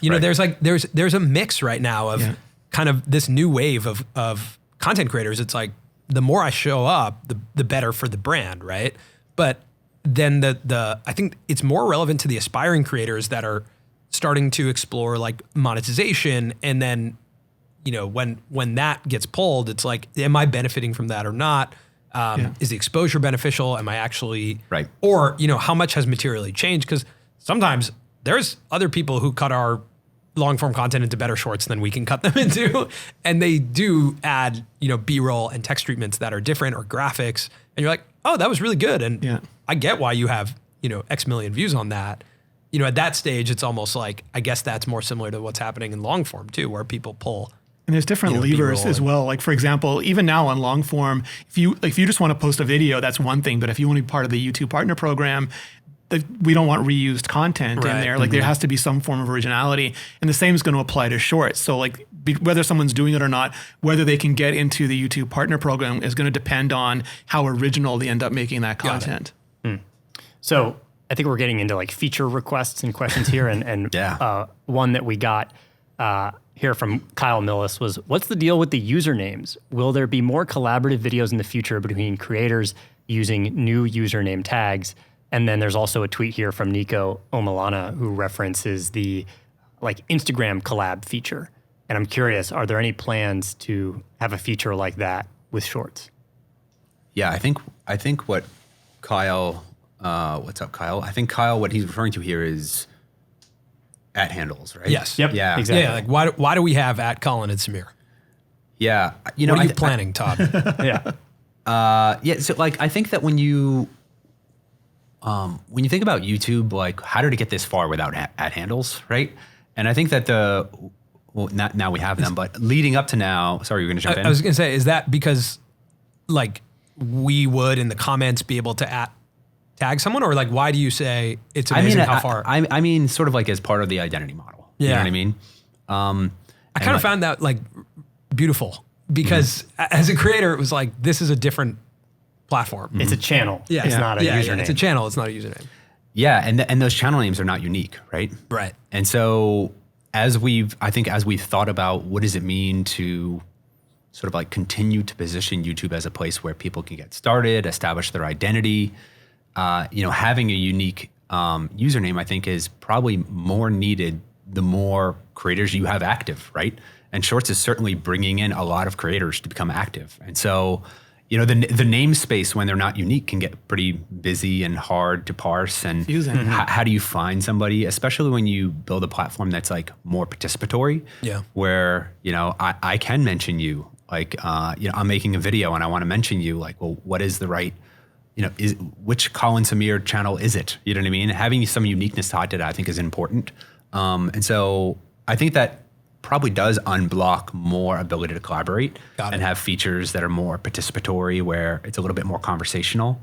you know, there's a mix right now of kind of this new wave of content creators. It's like the more I show up, the better for the brand, right? But then I think it's more relevant to the aspiring creators that are starting to explore like monetization, and then you know when that gets pulled, it's like, am I benefiting from that or not? Is the exposure beneficial? Am I actually right? Or you know, how much has materially changed? Because sometimes there's other people who cut our long form content into better shorts than we can cut them into, and they do add B-roll and text treatments that are different or graphics, and you're like, oh, that was really good, and I get why you have X million views on that. At that stage, it's almost like, I guess that's more similar to what's happening in long form too, where people pull. And there's different levers as well. Like for example, even now on long form, if you just want to post a video, that's one thing. But if you want to be part of the YouTube partner program, we don't want reused content in there. Like there has to be some form of originality, and the same is going to apply to shorts. So like whether someone's doing it or not, whether they can get into the YouTube partner program is going to depend on how original they end up making that content. So I think we're getting into like feature requests and questions here, and one that we got here from Kyle Millis was, what's the deal with the usernames? Will there be more collaborative videos in the future between creators using new username tags? And then there's also a tweet here from Nico Omalana who references the like Instagram collab feature. And I'm curious, are there any plans to have a feature like that with shorts? Yeah, I think what Kyle, what's up, Kyle? I think Kyle, what he's referring to here is at handles, right? Yes. Yep. Yeah. Exactly. Yeah. Like why do we have at Colin and Samir? Yeah. What are you planning, Todd? So like I think that when you think about YouTube, like how did it get this far without at handles, right? And I think that not now we have them, but leading up to now, sorry, you're going to jump in. I was going to say, is that because like we would in the comments be able to tag someone, or like why do you say it's amazing how far? I mean, sort of like as part of the identity model. Yeah. You know what I mean? I kind of found that like beautiful because as a creator, it was like, this is a different platform. It's a channel. Yeah. It's not a username. Yeah, it's a channel. It's not a username. Yeah. And those channel names are not unique, right? Right. And so as we've thought about what does it mean to sort of like continue to position YouTube as a place where people can get started, establish their identity, having a unique username, I think is probably more needed the more creators you have active, right? And Shorts is certainly bringing in a lot of creators to become active. And so, the namespace when they're not unique can get pretty busy and hard to parse. And how do you find somebody, especially when you build a platform that's like more participatory? Yeah. Where, I can mention you, like, I'm making a video and I want to mention you, like, well, what is the right, which Colin Samir channel is it? You know what I mean? Having some uniqueness tied to that, I think, is important. And so I think that probably does unblock more ability to collaborate and have features that are more participatory, where it's a little bit more conversational.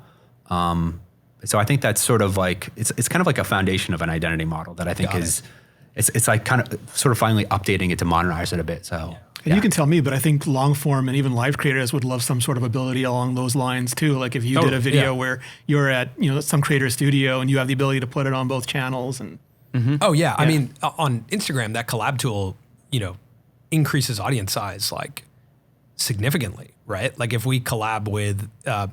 So I think that's sort of like, it's kind of like a foundation of an identity model that I think it's like kind of sort of finally updating it to modernize it a bit. So. And you can tell me, but I think long form and even live creators would love some sort of ability along those lines too. Like if you did a video where you're at, some creator studio and you have the ability to put it on both channels and. Oh yeah. I mean, on Instagram, that collab tool, increases audience size like significantly, right? Like if we collab with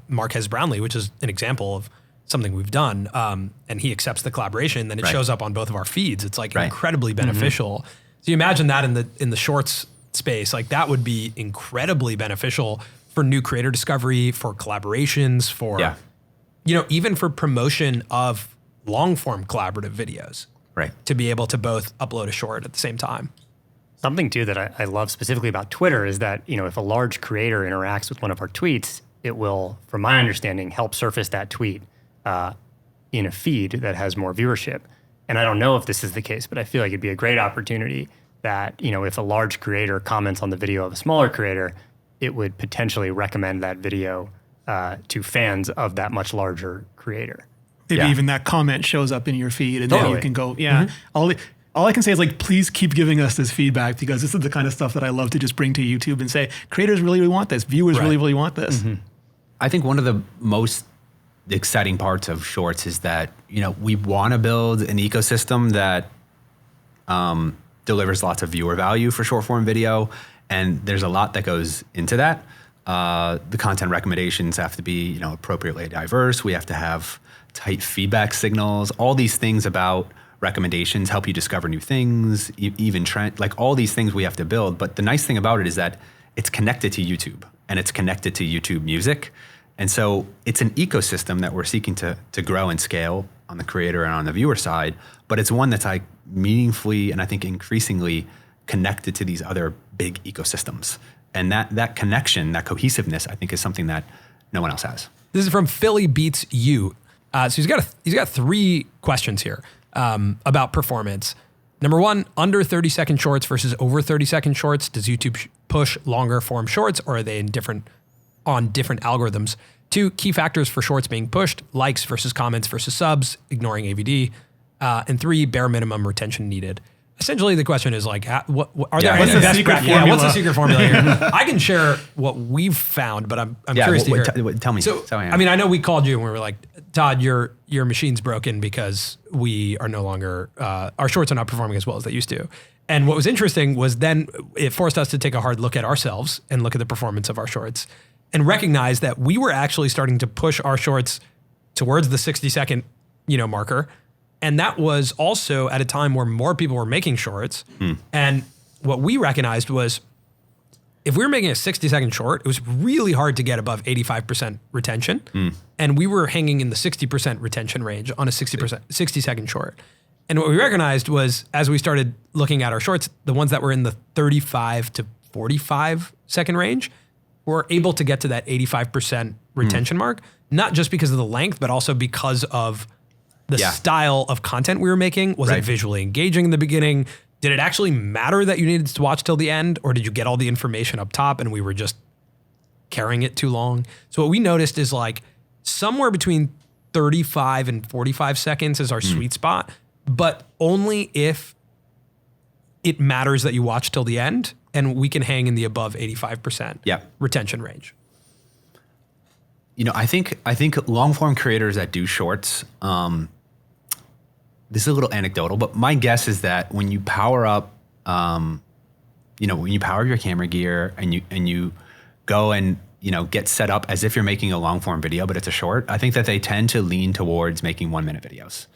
Marquez Brownlee, which is an example of something we've done, and he accepts the collaboration, then it shows up on both of our feeds. It's like incredibly beneficial. So you imagine that in the shorts space, like that would be incredibly beneficial for new creator discovery, for collaborations, for, even for promotion of long form collaborative videos. Right. To be able to both upload a short at the same time. Something too that I love specifically about Twitter is that, if a large creator interacts with one of our tweets, it will, from my understanding, help surface that tweet in a feed that has more viewership. And I don't know if this is the case, but I feel like it'd be a great opportunity that, if a large creator comments on the video of a smaller creator, it would potentially recommend that video to fans of that much larger creator. Maybe even that comment shows up in your feed, and then you can go, Mm-hmm. All I can say is please keep giving us this feedback, because this is the kind of stuff that I love to just bring to YouTube and say, creators really, really want this. Viewers really, really want this. Mm-hmm. I think one of the most exciting parts of Shorts is that, we want to build an ecosystem that delivers lots of viewer value for short form video. And there's a lot that goes into that. The content recommendations have to be, appropriately diverse. We have to have tight feedback signals. All these things about recommendations help you discover new things, even trend, like all these things we have to build. But the nice thing about it is that it's connected to YouTube, and it's connected to YouTube Music. And so it's an ecosystem that we're seeking to grow and scale on the creator and on the viewer side. But it's one that's meaningfully, and I think increasingly, connected to these other big ecosystems. And that connection, that cohesiveness, I think is something that no one else has. This is from Philly Beats You. So he's got 3 questions here about performance. Number 1, under 30-second shorts versus over 30-second shorts. Does YouTube push longer form shorts, or are they on different algorithms? 2, key factors for shorts being pushed: likes versus comments versus subs, ignoring AVD. And 3, bare minimum retention needed. Essentially, the question is what are there any best practices? Yeah, what's the secret formula here? I can share what we've found, but I'm curious to hear. Tell me. So, I know we called you and we were like, Todd, your machine's broken because we are no longer, our shorts are not performing as well as they used to. And what was interesting was then it forced us to take a hard look at ourselves and look at the performance of our shorts and recognize that we were actually starting to push our shorts towards the 60-second, marker. And that was also at a time where more people were making shorts. And what we recognized was if we were making a 60-second short, it was really hard to get above 85% retention. And we were hanging in the 60% retention range on a 60-second short. And what we recognized was as we started looking at our shorts, the ones that were in the 35 to 45 second range were able to get to that 85% retention mark, not just because of the length, but also because of the style of content we were making. Was it visually engaging in the beginning? Did it actually matter that you needed to watch till the end? Or did you get all the information up top and we were just carrying it too long? So what we noticed is somewhere between 35 and 45 seconds is our sweet spot, but only if it matters that you watch till the end, and we can hang in the above 85% retention range. I think long form creators that do shorts, this is a little anecdotal, but my guess is that when you power up, when you power your camera gear and you go and get set up as if you're making a long form video, but it's a short, I think that they tend to lean towards making 1-minute videos.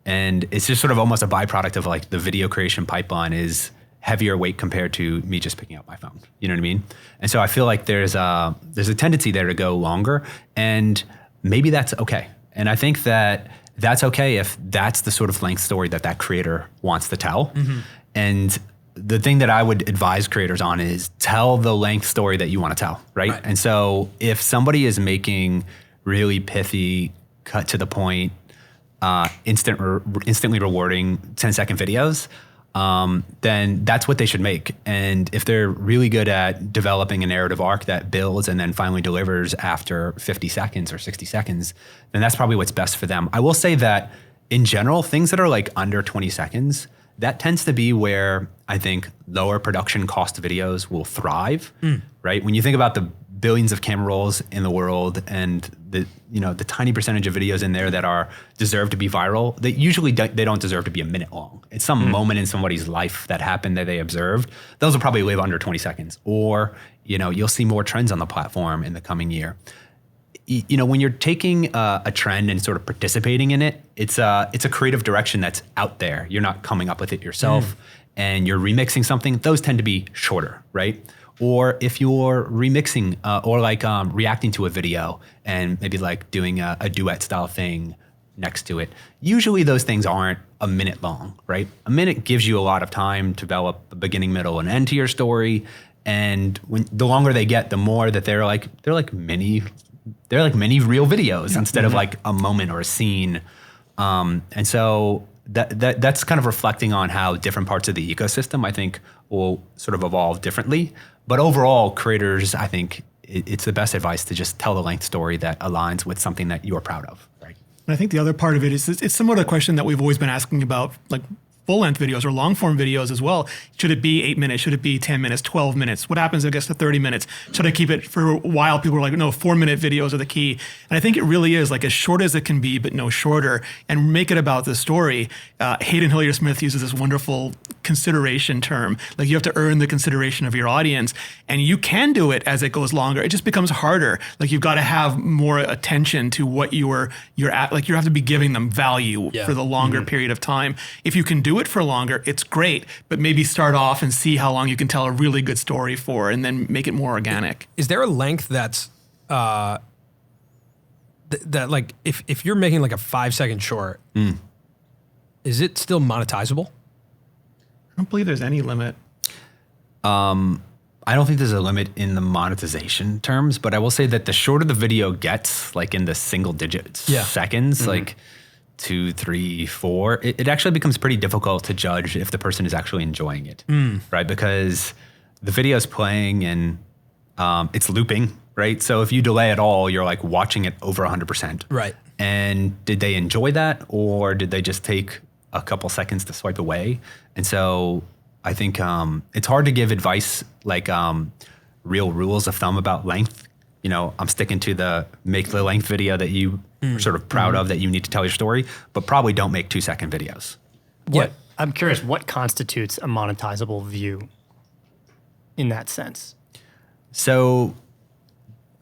And it's just sort of almost a byproduct of the video creation pipeline is heavier weight compared to me just picking up my phone. You know what I mean? And so I feel like there's a tendency there to go longer, and maybe that's okay. And I think that that's okay if that's the sort of length story that creator wants to tell. And the thing that I would advise creators on is tell the length story that you want to tell, right? And so if somebody is making really pithy, cut to the point, instantly rewarding 10-second videos, then that's what they should make. And if they're really good at developing a narrative arc that builds and then finally delivers after 50 seconds or 60 seconds, then that's probably what's best for them. I will say that in general, things that are under 20 seconds, that tends to be where I think lower production cost videos will thrive, right? When you think about the billions of camera rolls in the world and the tiny percentage of videos in there that deserve to be viral, they usually they don't deserve to be a minute long. It's some moment in somebody's life that happened that they observed. Those will probably live under 20 seconds. Or, you'll see more trends on the platform in the coming year. When you're taking a trend and sort of participating in it, it's a creative direction that's out there. You're not coming up with it yourself. and you're remixing something, those tend to be shorter, right? Or if you're remixing or like reacting to a video and maybe like doing a duet style thing next to it, usually those things aren't a minute long, right? A minute gives you a lot of time to develop a beginning, middle, and end to your story. And the longer they get, the more that they're like mini real videos instead of like a moment or a scene. And so that's kind of reflecting on how different parts of the ecosystem, I think, will sort of evolve differently. But overall, creators, I think it's the best advice to just tell the length story that aligns with something that you're proud of, right? And I think the other part of it is it's somewhat a question that we've always been asking about, like full-length videos or long-form videos as well. Should it be 8 minutes? Should it be 10 minutes, 12 minutes? What happens if it gets to 30 minutes? Should I keep it for a while? People are like, no, 4-minute videos are the key. And I think it really is like as short as it can be, but no shorter, and make it about the story. Hayden Hillier-Smith uses this wonderful consideration term. Like you have to earn the consideration of your audience, and you can do it as it goes longer. It just becomes harder. Like you've got to have more attention to what you're at. Like you have to be giving them value for the longer period of time. If you can do it for longer, it's great, but maybe start off and see how long you can tell a really good story for, and then make it more organic. Is there a length that's that like if you're making like a 5-second short, is it still monetizable? I don't believe there's any limit. I don't think there's a limit in the monetization terms, but I will say that the shorter the video gets, like in the single digit seconds, like 2, 3, 4, it actually becomes pretty difficult to judge if the person is actually enjoying it, right? Because the video is playing and it's looping, right? So if you delay at all, you're like watching it over 100%. Right. And did they enjoy that, or did they just take a couple seconds to swipe away? And so I think it's hard to give advice like real rules of thumb about length. You know, I'm sticking to the make the length video that you are sort of proud of, that you need to tell your story, but probably don't make 2-second videos. I'm curious, what constitutes a monetizable view in that sense? So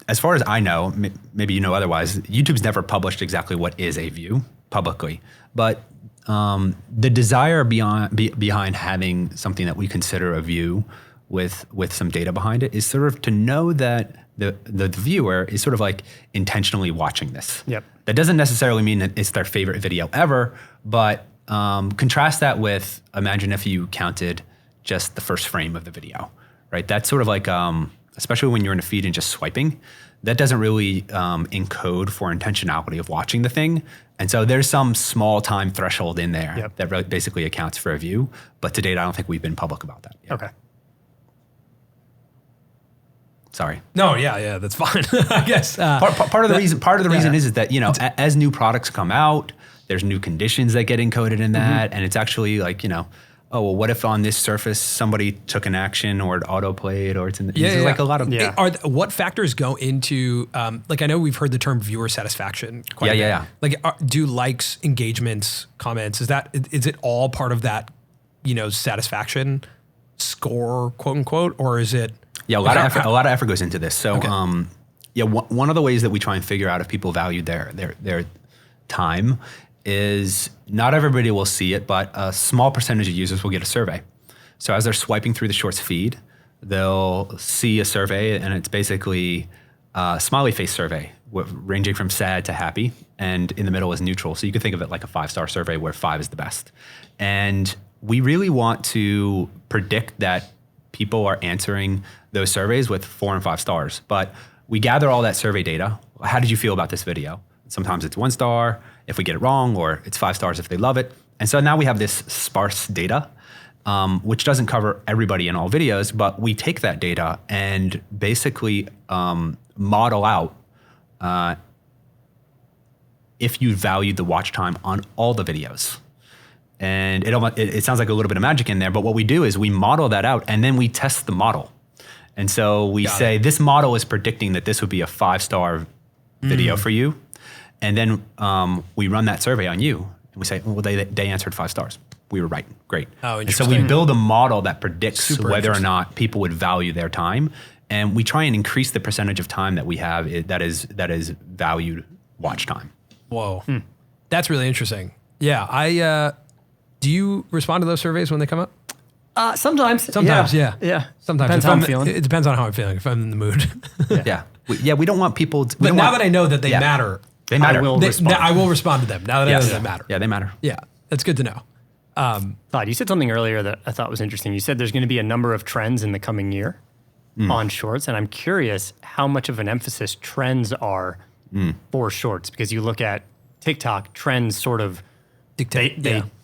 as far as I know, maybe you know otherwise, YouTube's never published exactly what is a view publicly, but the desire behind having something that we consider a view with some data behind it is sort of to know that the viewer is sort of like intentionally watching this. Yep. That doesn't necessarily mean that it's their favorite video ever, but contrast that with, imagine if you counted just the first frame of the video, right? That's sort of like, especially when you're in a feed and just swiping, that doesn't really encode for intentionality of watching the thing. And so there's some small time threshold in there that really basically accounts for a view. But to date, I don't think we've been public about that yet. Okay. Sorry. No, yeah, that's fine. I guess part of the reason is that, you know, as new products come out, there's new conditions that get encoded in that, and it's actually like, you know, oh, well, what if on this surface somebody took an action or it auto-played, or it's in the, like a lot of... What factors go into, like I know we've heard the term viewer satisfaction quite a bit. Yeah. Like do likes, engagements, comments, is it all part of that, you know, satisfaction score, quote unquote, or is it... Yeah, a lot of effort goes into this. So, one of the ways that we try and figure out if people value their time is not everybody will see it, but a small percentage of users will get a survey. So as they're swiping through the Shorts feed, they'll see a survey, and it's basically a smiley face survey ranging from sad to happy, and in the middle is neutral. So you can think of it like a 5-star survey where 5 is the best. And we really want to predict that people are answering those surveys with 4 and 5 stars. But we gather all that survey data. How did you feel about this video? Sometimes it's 1 star if we get it wrong, or it's 5 stars if they love it. And so now we have this sparse data, which doesn't cover everybody in all videos, but we take that data and basically model out if you valued the watch time on all the videos. And it sounds like a little bit of magic in there, but what we do is we model that out, and then we test the model. And so we say, this model is predicting that this would be a 5-star video for you. And then we run that survey on you, and we say, well, they answered 5 stars. We were right. Great. Oh, and so we build a model that predicts whether or not people would value their time. And we try and increase the percentage of time that we have that is valued watch time. Whoa. That's really interesting. Yeah. Do you respond to those surveys when they come up? Sometimes, yeah. Sometimes Depends how I'm feeling. It depends on how I'm feeling. If I'm in the mood. Yeah. We don't want people to, But now that I know that they matter, they matter. I will respond to them. Now that I know that they matter. Yeah, they matter. Yeah, that's good to know. Todd, you said something earlier that I thought was interesting. You said there's going to be a number of trends in the coming year on shorts, and I'm curious how much of an emphasis trends are for shorts, because you look at TikTok, trends sort of they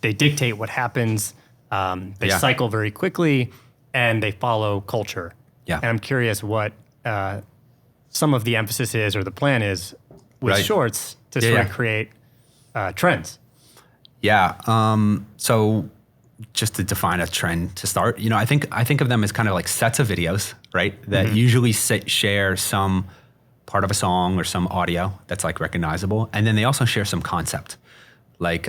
dictate what happens. They cycle very quickly, and they follow culture. Yeah. And I'm curious what some of the emphasis is, or the plan is, with shorts to sort of create trends. Yeah. So just to define a trend to start, I think of them as kind of like sets of videos, right? That usually share some part of a song or some audio that's like recognizable. And then they also share some concept. Like,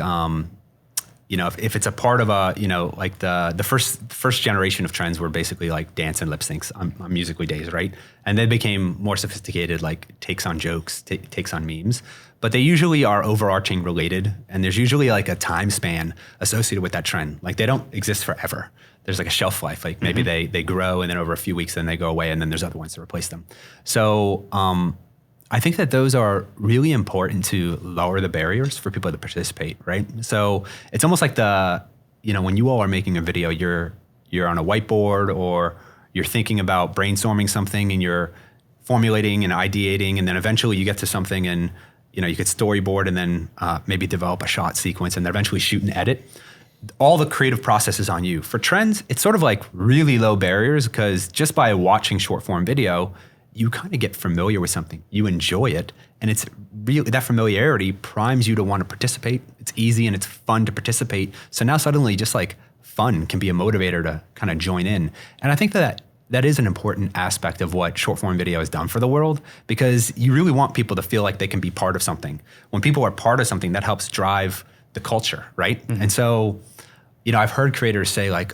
if it's a part of a, like the first generation of trends were basically like dance and lip syncs on Musical.ly days, right? And they became more sophisticated, like takes on jokes, takes on memes. But they usually are overarching related, and there's usually like a time span associated with that trend. Like they don't exist forever. There's like a shelf life. Like maybe they grow, and then over a few weeks, then they go away, and then there's other ones to replace them. So I think that those are really important to lower the barriers for people to participate, right? So it's almost like when you all are making a video, you're on a whiteboard, or you're thinking about brainstorming something, and you're formulating and ideating, and then eventually you get to something, and you could storyboard, and then maybe develop a shot sequence, and then eventually shoot and edit. All the creative process is on you. For trends, it's sort of like really low barriers, because just by watching short form video, you kind of get familiar with something. You enjoy it, and it's really, that familiarity primes you to want to participate. It's easy and it's fun to participate. So now suddenly just like fun can be a motivator to kind of join in. And I think that is an important aspect of what short form video has done for the world, because you really want people to feel like they can be part of something. When people are part of something, that helps drive the culture, right? And so, I've heard creators say like,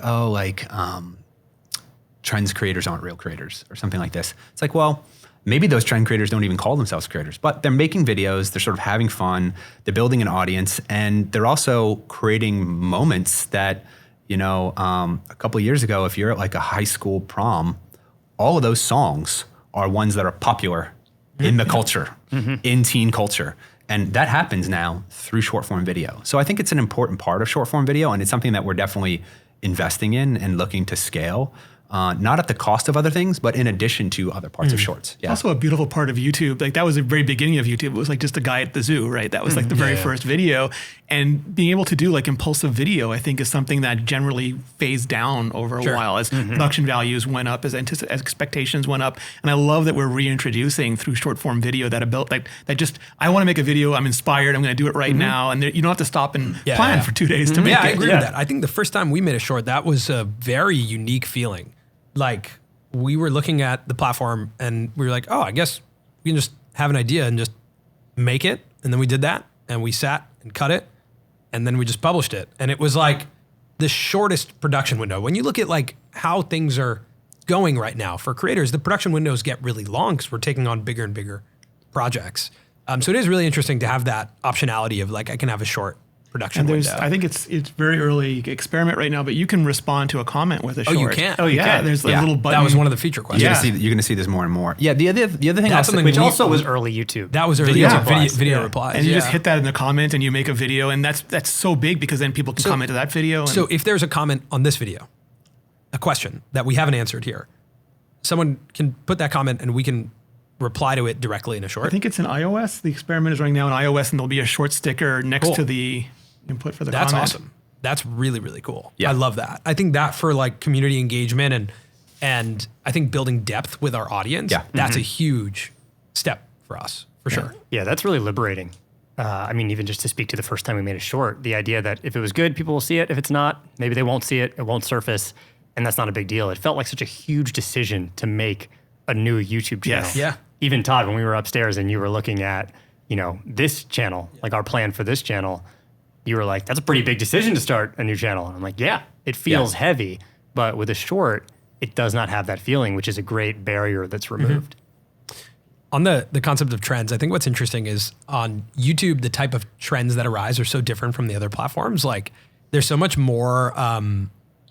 trends creators aren't real creators, or something like this. It's like, well, maybe those trend creators don't even call themselves creators, but they're making videos, they're sort of having fun, they're building an audience, and they're also creating moments that, a couple of years ago, if you're at like a high school prom, all of those songs are ones that are popular in the culture, in teen culture. And that happens now through short form video. So I think it's an important part of short form video, and it's something that we're definitely investing in and looking to scale. Not at the cost of other things, but in addition to other parts of shorts. Yeah. Also a beautiful part of YouTube. Like that was the very beginning of YouTube. It was like just a guy at the zoo, right? That was like the very first video. And being able to do like impulsive video, I think, is something that generally phased down over a while as production values went up, as expectations went up. And I love that we're reintroducing through short form video that I want to make a video. I'm inspired. I'm going to do it right now. And you don't have to stop and plan for 2 days to make it. I agree with that. I think the first time we made a short, that was a very unique feeling. Like we were looking at the platform and we were like, oh, I guess we can just have an idea and just make it. And then we did that, and we sat and cut it, and then we just published it. And it was like the shortest production window. When you look at like how things are going right now for creators, the production windows get really long because we're taking on bigger and bigger projects. So it is really interesting to have that optionality of like, I can have a short production window. I think it's very early experiment right now, but you can respond to a comment with a short. Oh, you can? Oh, you can. There's a little button. That was one of the feature questions. You're going to see this more and more. Yeah, the other thing, That's something which also was early YouTube. That was early YouTube video replies. And you just hit that in the comment and you make a video, and that's so big because then people can comment to that video. So if there's a comment on this video, a question that we haven't answered here, someone can put that comment and we can reply to it directly in a short. I think it's in iOS. The experiment is running now in iOS, and there'll be a short sticker next to the input for the comment. That's awesome. That's really, really cool. Yeah. I love that. I think that for like community engagement and I think building depth with our audience, that's a huge step for us, for sure. Yeah, that's really liberating. I mean, even just to speak to the first time we made a short, the idea that if it was good, people will see it. If it's not, maybe they won't see it. It won't surface. And that's not a big deal. It felt like such a huge decision to make a new YouTube channel. Yes. Yeah. Even Todd, when we were upstairs and you were looking at, this channel, like our plan for this channel, you were like, that's a pretty big decision to start a new channel. And I'm like, yeah, it feels heavy, but with a short, it does not have that feeling, which is a great barrier that's removed. On the concept of trends, I think what's interesting is on YouTube, the type of trends that arise are so different from the other platforms. Like there's so much more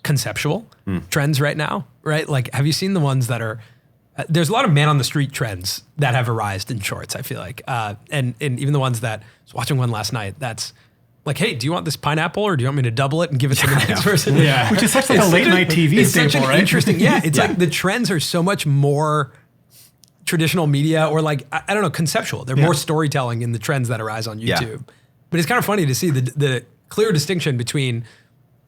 conceptual trends right now, right? Like, have you seen the ones that are, there's a lot of man on the street trends that have arisen in shorts, I feel like. And even the ones that, I was watching one last night, that's like, hey, do you want this pineapple or do you want me to double it and give it to the next person? Yeah, which is such like a late night TV staple, right? Interesting. Yeah, it's like the trends are so much more traditional media or like, I don't know, conceptual. They're more storytelling in the trends that arise on YouTube. But it's kind of funny to see the clear distinction between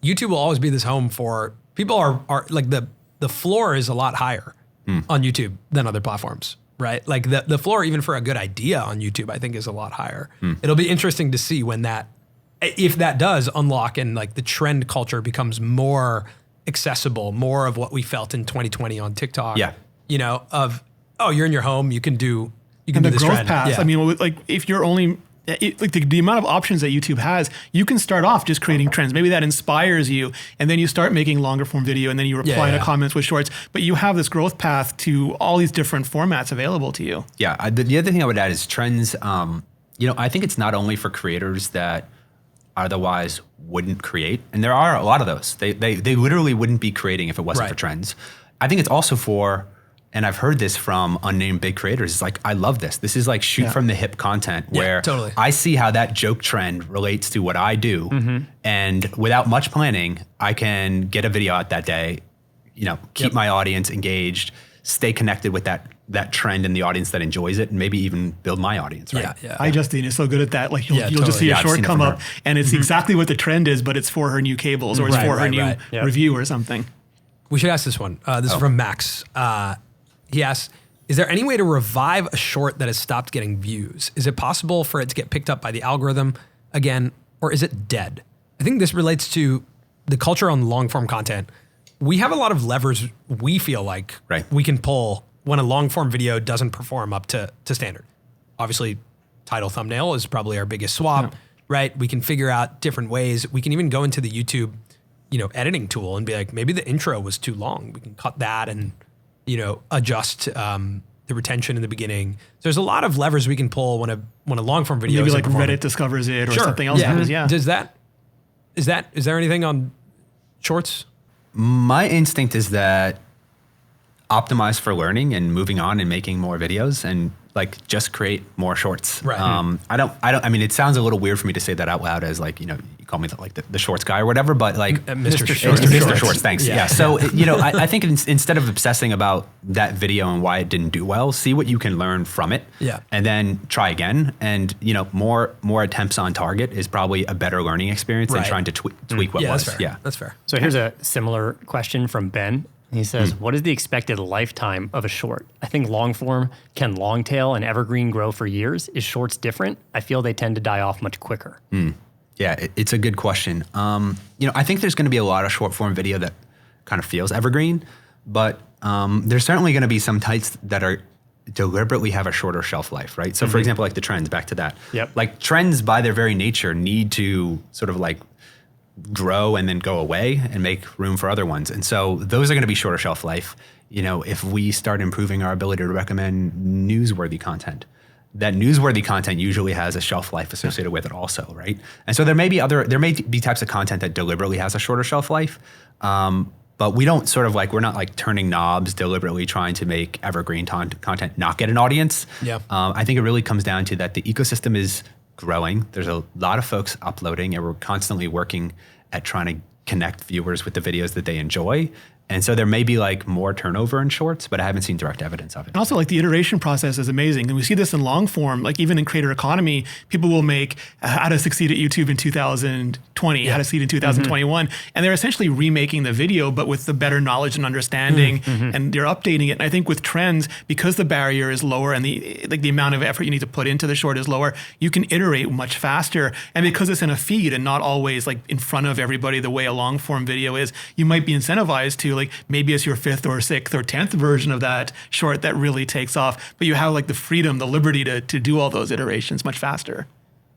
YouTube will always be this home for people are like the floor is a lot higher on YouTube than other platforms, right? Like the floor even for a good idea on YouTube, I think is a lot higher. It'll be interesting to see when if that does unlock and like the trend culture becomes more accessible, more of what we felt in 2020 on TikTok. Yeah. You know, you're in your home, you can do And the this growth trend. path. Yeah. I mean, like if you're only like the amount of options that YouTube has, you can start off just creating trends. Maybe that inspires you, and then you start making longer form video, and then you reply to comments with shorts. But you have this growth path to all these different formats available to you. Yeah. The other thing I would add is trends. I think it's not only for creators that otherwise wouldn't create, and there are a lot of those. They literally wouldn't be creating if it wasn't for trends. I think it's also for, and I've heard this from unnamed big creators, it's like, I love this. This is like shoot from the hip content where I see how that joke trend relates to what I do. And without much planning, I can get a video out that day, keep my audience engaged, stay connected with that trend and the audience that enjoys it, and maybe even build my audience, right? Justine is so good at that. Like you'll just see a short come up and it's exactly what the trend is, but it's for her new cables or it's for her new review or something. We should ask this one. This is from Max. He asks, is there any way to revive a short that has stopped getting views? Is it possible for it to get picked up by the algorithm again, or is it dead? I think this relates to the culture on long form content. We have a lot of levers we feel like we can pull when a long form video doesn't perform up to standard. Obviously, title thumbnail is probably our biggest swap, right? We can figure out different ways. We can even go into the YouTube, editing tool and be like, maybe the intro was too long. We can cut that and adjust the retention in the beginning. So there's a lot of levers we can pull when a long form video maybe is like Reddit discovers it or something else happens. Yeah. Is there anything on shorts? My instinct is that optimize for learning and moving on and making more videos and like just create more shorts. Right. I mean, it sounds a little weird for me to say that out loud as like, you call me the shorts guy or whatever, but like Mr. Shorts. Mr. Shorts. Thanks. Yeah. So, I think instead of obsessing about that video and why it didn't do well, see what you can learn from it. Yeah. And then try again. And, more attempts on target is probably a better learning experience than trying to tweak what was. That's fair. That's fair. So here's a similar question from Ben. He says, what is the expected lifetime of a short? I think long form can long tail and evergreen grow for years. Is shorts different? I feel they tend to die off much quicker. Yeah, it's a good question. I think there's going to be a lot of short form video that kind of feels evergreen, but there's certainly going to be some types that are deliberately have a shorter shelf life, right? So for example, like the trends, back to that. Like trends by their very nature need to sort of like grow and then go away and make room for other ones. And so those are going to be shorter shelf life. If we start improving our ability to recommend newsworthy content, that newsworthy content usually has a shelf life associated with it also, right? And so there may be types of content that deliberately has a shorter shelf life, but we don't we're not like turning knobs deliberately trying to make evergreen content not get an audience. I think it really comes down to that the ecosystem is growing. There's a lot of folks uploading, and we're constantly working at trying to connect viewers with the videos that they enjoy. And so there may be like more turnover in shorts, but I haven't seen direct evidence of it. And also like the iteration process is amazing. And we see this in long form, like even in creator economy, people will make how to succeed at YouTube in 2020, how to succeed in 2021. And they're essentially remaking the video, but with the better knowledge and understanding, and they're updating it. And I think with trends, because the barrier is lower and the amount of effort you need to put into the short is lower, you can iterate much faster. And because it's in a feed and not always like in front of everybody the way a long form video is, you might be incentivized to like maybe it's your 5th or 6th or 10th version of that short that really takes off, but you have like the freedom, the liberty to do all those iterations much faster.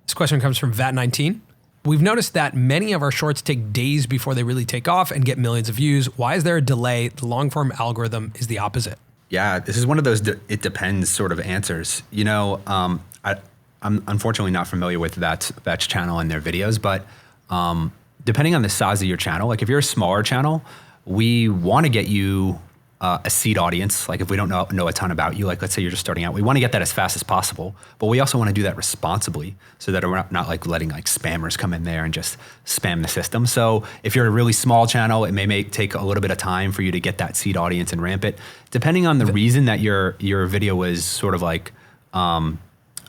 This question comes from VAT19. We've noticed that many of our shorts take days before they really take off and get millions of views. Why is there a delay? The long form algorithm is the opposite. Yeah, this is one of those it depends sort of answers. I'm unfortunately not familiar with Vat's channel and their videos, but depending on the size of your channel, like if you're a smaller channel, we want to get you a seed audience. Like if we don't know a ton about you, like let's say you're just starting out, we want to get that as fast as possible, but we also want to do that responsibly so that we're not like letting like spammers come in there and just spam the system. So if you're a really small channel, it may take a little bit of time for you to get that seed audience and ramp it. Depending on the reason that your video was sort of like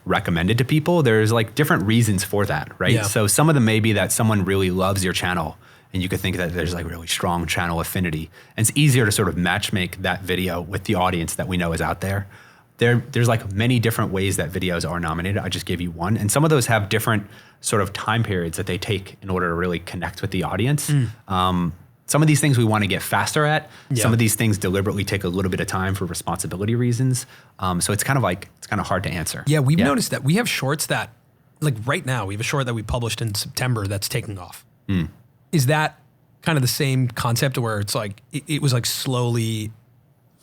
recommended to people, there's like different reasons for that, right? Yeah. So some of them may be that someone really loves your channel and you could think that there's like really strong channel affinity. And it's easier to sort of matchmake that video with the audience that we know is out there. There's like many different ways that videos are nominated. I just gave you one. And some of those have different sort of time periods that they take in order to really connect with the audience. Some of these things we want to get faster at. Yeah. Some of these things deliberately take a little bit of time for responsibility reasons. So it's kind of hard to answer. Yeah, we've noticed that we have shorts that, like right now, we have a short that we published in September that's taking off. Is that kind of the same concept where it's like, it was like slowly,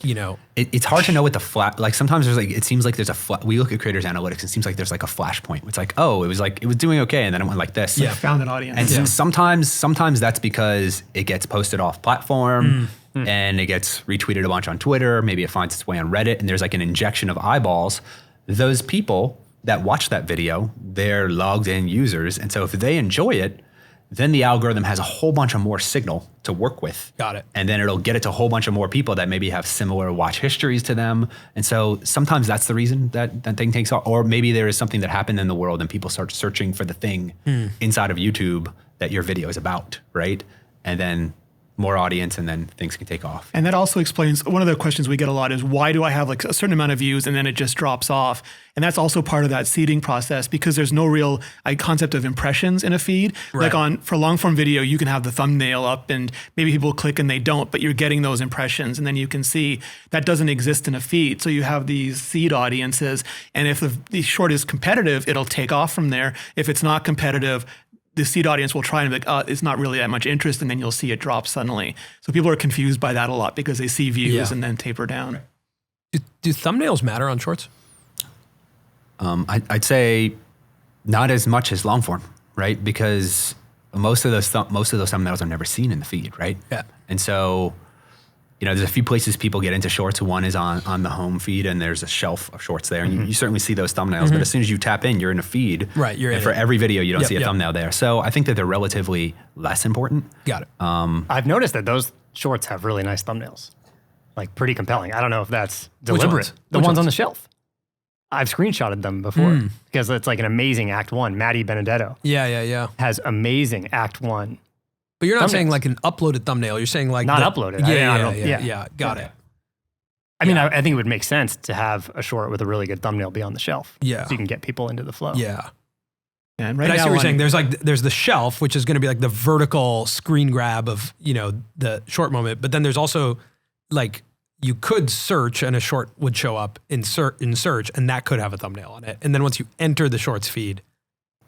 It's hard to know what the like sometimes there's like, it seems like there's we look at creators analytics, it seems like there's like a flashpoint. It's like, oh, it was doing okay. And then it went like this. Yeah. Found an audience. And sometimes that's because it gets posted off platform and it gets retweeted a bunch on Twitter. Maybe it finds its way on Reddit and there's like an injection of eyeballs. Those people that watch that video, they're logged in users. And so if they enjoy it, then the algorithm has a whole bunch of more signal to work with. Got it. And then it'll get it to a whole bunch of more people that maybe have similar watch histories to them. And so sometimes that's the reason that thing takes off. Or maybe there is something that happened in the world and people start searching for the thing inside of YouTube that your video is about, right? And then more audience and then things can take off. And that also explains, one of the questions we get a lot is, why do I have like a certain amount of views and then it just drops off? And that's also part of that seeding process because there's no real concept of impressions in a feed. Right. Like for long form video, you can have the thumbnail up and maybe people click and they don't, but you're getting those impressions. And then you can see that doesn't exist in a feed. So you have these seed audiences. And if the short is competitive, it'll take off from there. If it's not competitive, the seed audience will try and be like, oh, it's not really that much interest, and then you'll see it drop suddenly. So people are confused by that a lot because they see views and then taper down. Do thumbnails matter on shorts? I'd say not as much as long form, right? Because most of those thumbnails are never seen in the feed, right? Yeah. And so, there's a few places people get into shorts. One is on the home feed, and there's a shelf of shorts there, and you certainly see those thumbnails. But as soon as you tap in, you're in a feed. Right. And for every video, you don't see a thumbnail there. So I think that they're relatively less important. Got it. I've noticed that those shorts have really nice thumbnails, like pretty compelling. I don't know if that's deliberate. The ones on the shelf. I've screenshotted them before because it's like an amazing Act 1. Maddie Benedetto Yeah. has amazing Act 1. But you're not Thumbnails. saying like an uploaded thumbnail. You're saying like Not uploaded. Yeah. Got it. I mean, I think it would make sense to have a short with a really good thumbnail be on the shelf. Yeah. So you can get people into the flow. Yeah. And But I see what you're saying. There's the shelf, which is going to be like the vertical screen grab of, the short moment. But then there's also like, you could search and a short would show up in search and that could have a thumbnail on it. And then once you enter the shorts feed,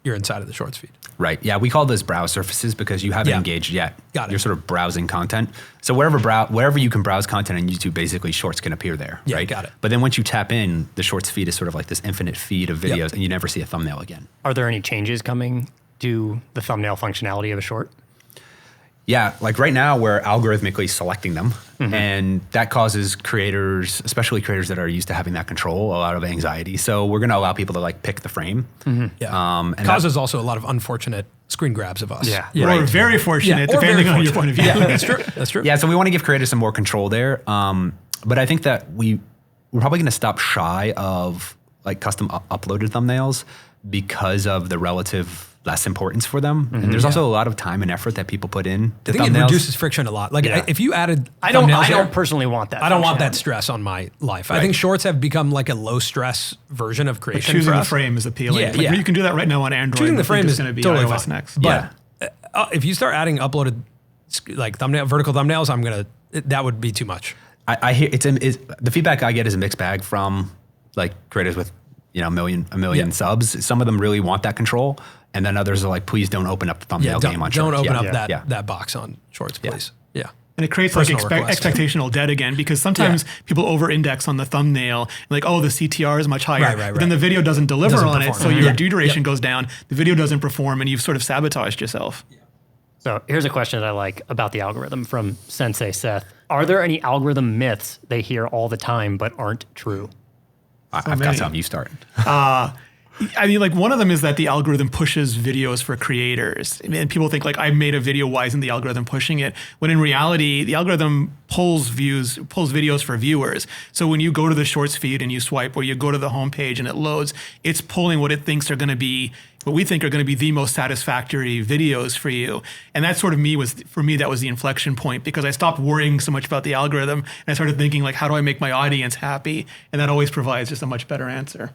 you're inside of the shorts feed. Right. Yeah. We call those browse surfaces because you haven't engaged yet. Got it. You're sort of browsing content. So wherever you can browse content on YouTube, basically shorts can appear there. Yeah, right. got it. But then once you tap in, the shorts feed is sort of like this infinite feed of videos and you never see a thumbnail again. Are there any changes coming to the thumbnail functionality of a short? Yeah, like right now we're algorithmically selecting them and that causes creators, especially creators that are used to having that control, a lot of anxiety. So we're going to allow people to like pick the frame. Yeah. And causes also a lot of unfortunate screen grabs of us. Yeah. Or very fortunate, or depending very on your point of view. Yeah, that's true. Yeah, so we want to give creators some more control there. But I think that we're probably going to stop shy of like custom uploaded thumbnails because of the relative less importance for them. And there's also a lot of time and effort that people put in to I think thumbnails. it reduces friction a lot. Like if you added I don't thumbnails there, personally want that. I don't want that functionality. stress on my life. I think shorts have become like a low stress version of creation. Choosing for the us. frame is appealing. Yeah, Like, yeah. You can do that right now on Android. Choosing the I think frame it's is going to be totally iOS fine. next. But if you start adding uploaded like vertical thumbnails, that would be too much. I hear the feedback I get is a mixed bag from like creators with a million subs. Some of them really want that control, and then others are like, please don't open up the thumbnail game on don't shorts. open Yeah. up Yeah. that box on shorts, please. Yeah. And it creates Personal like request. expectational debt again, because sometimes people over-index on the thumbnail, like, oh, the CTR is much higher. Right. But then the video doesn't deliver Doesn't on it, perform. so your due duration goes down, the video doesn't perform, and you've sort of sabotaged yourself. So So here's a question that I like about the algorithm from Sensei Seth. Are there any algorithm myths they hear all the time but aren't true? I've got some. You start. I mean, like one of them is that the algorithm pushes videos for creators. And people think like, I made a video, why isn't the algorithm pushing it? When in reality, the algorithm pulls videos for viewers. So when you go to the Shorts feed and you swipe, or you go to the homepage and it loads, it's pulling what it thinks are going to be, what we think are going to be the most satisfactory videos for you. And that sort of for me, that was the inflection point, because I stopped worrying so much about the algorithm and I started thinking like, how do I make my audience happy? And that always provides just a much better answer.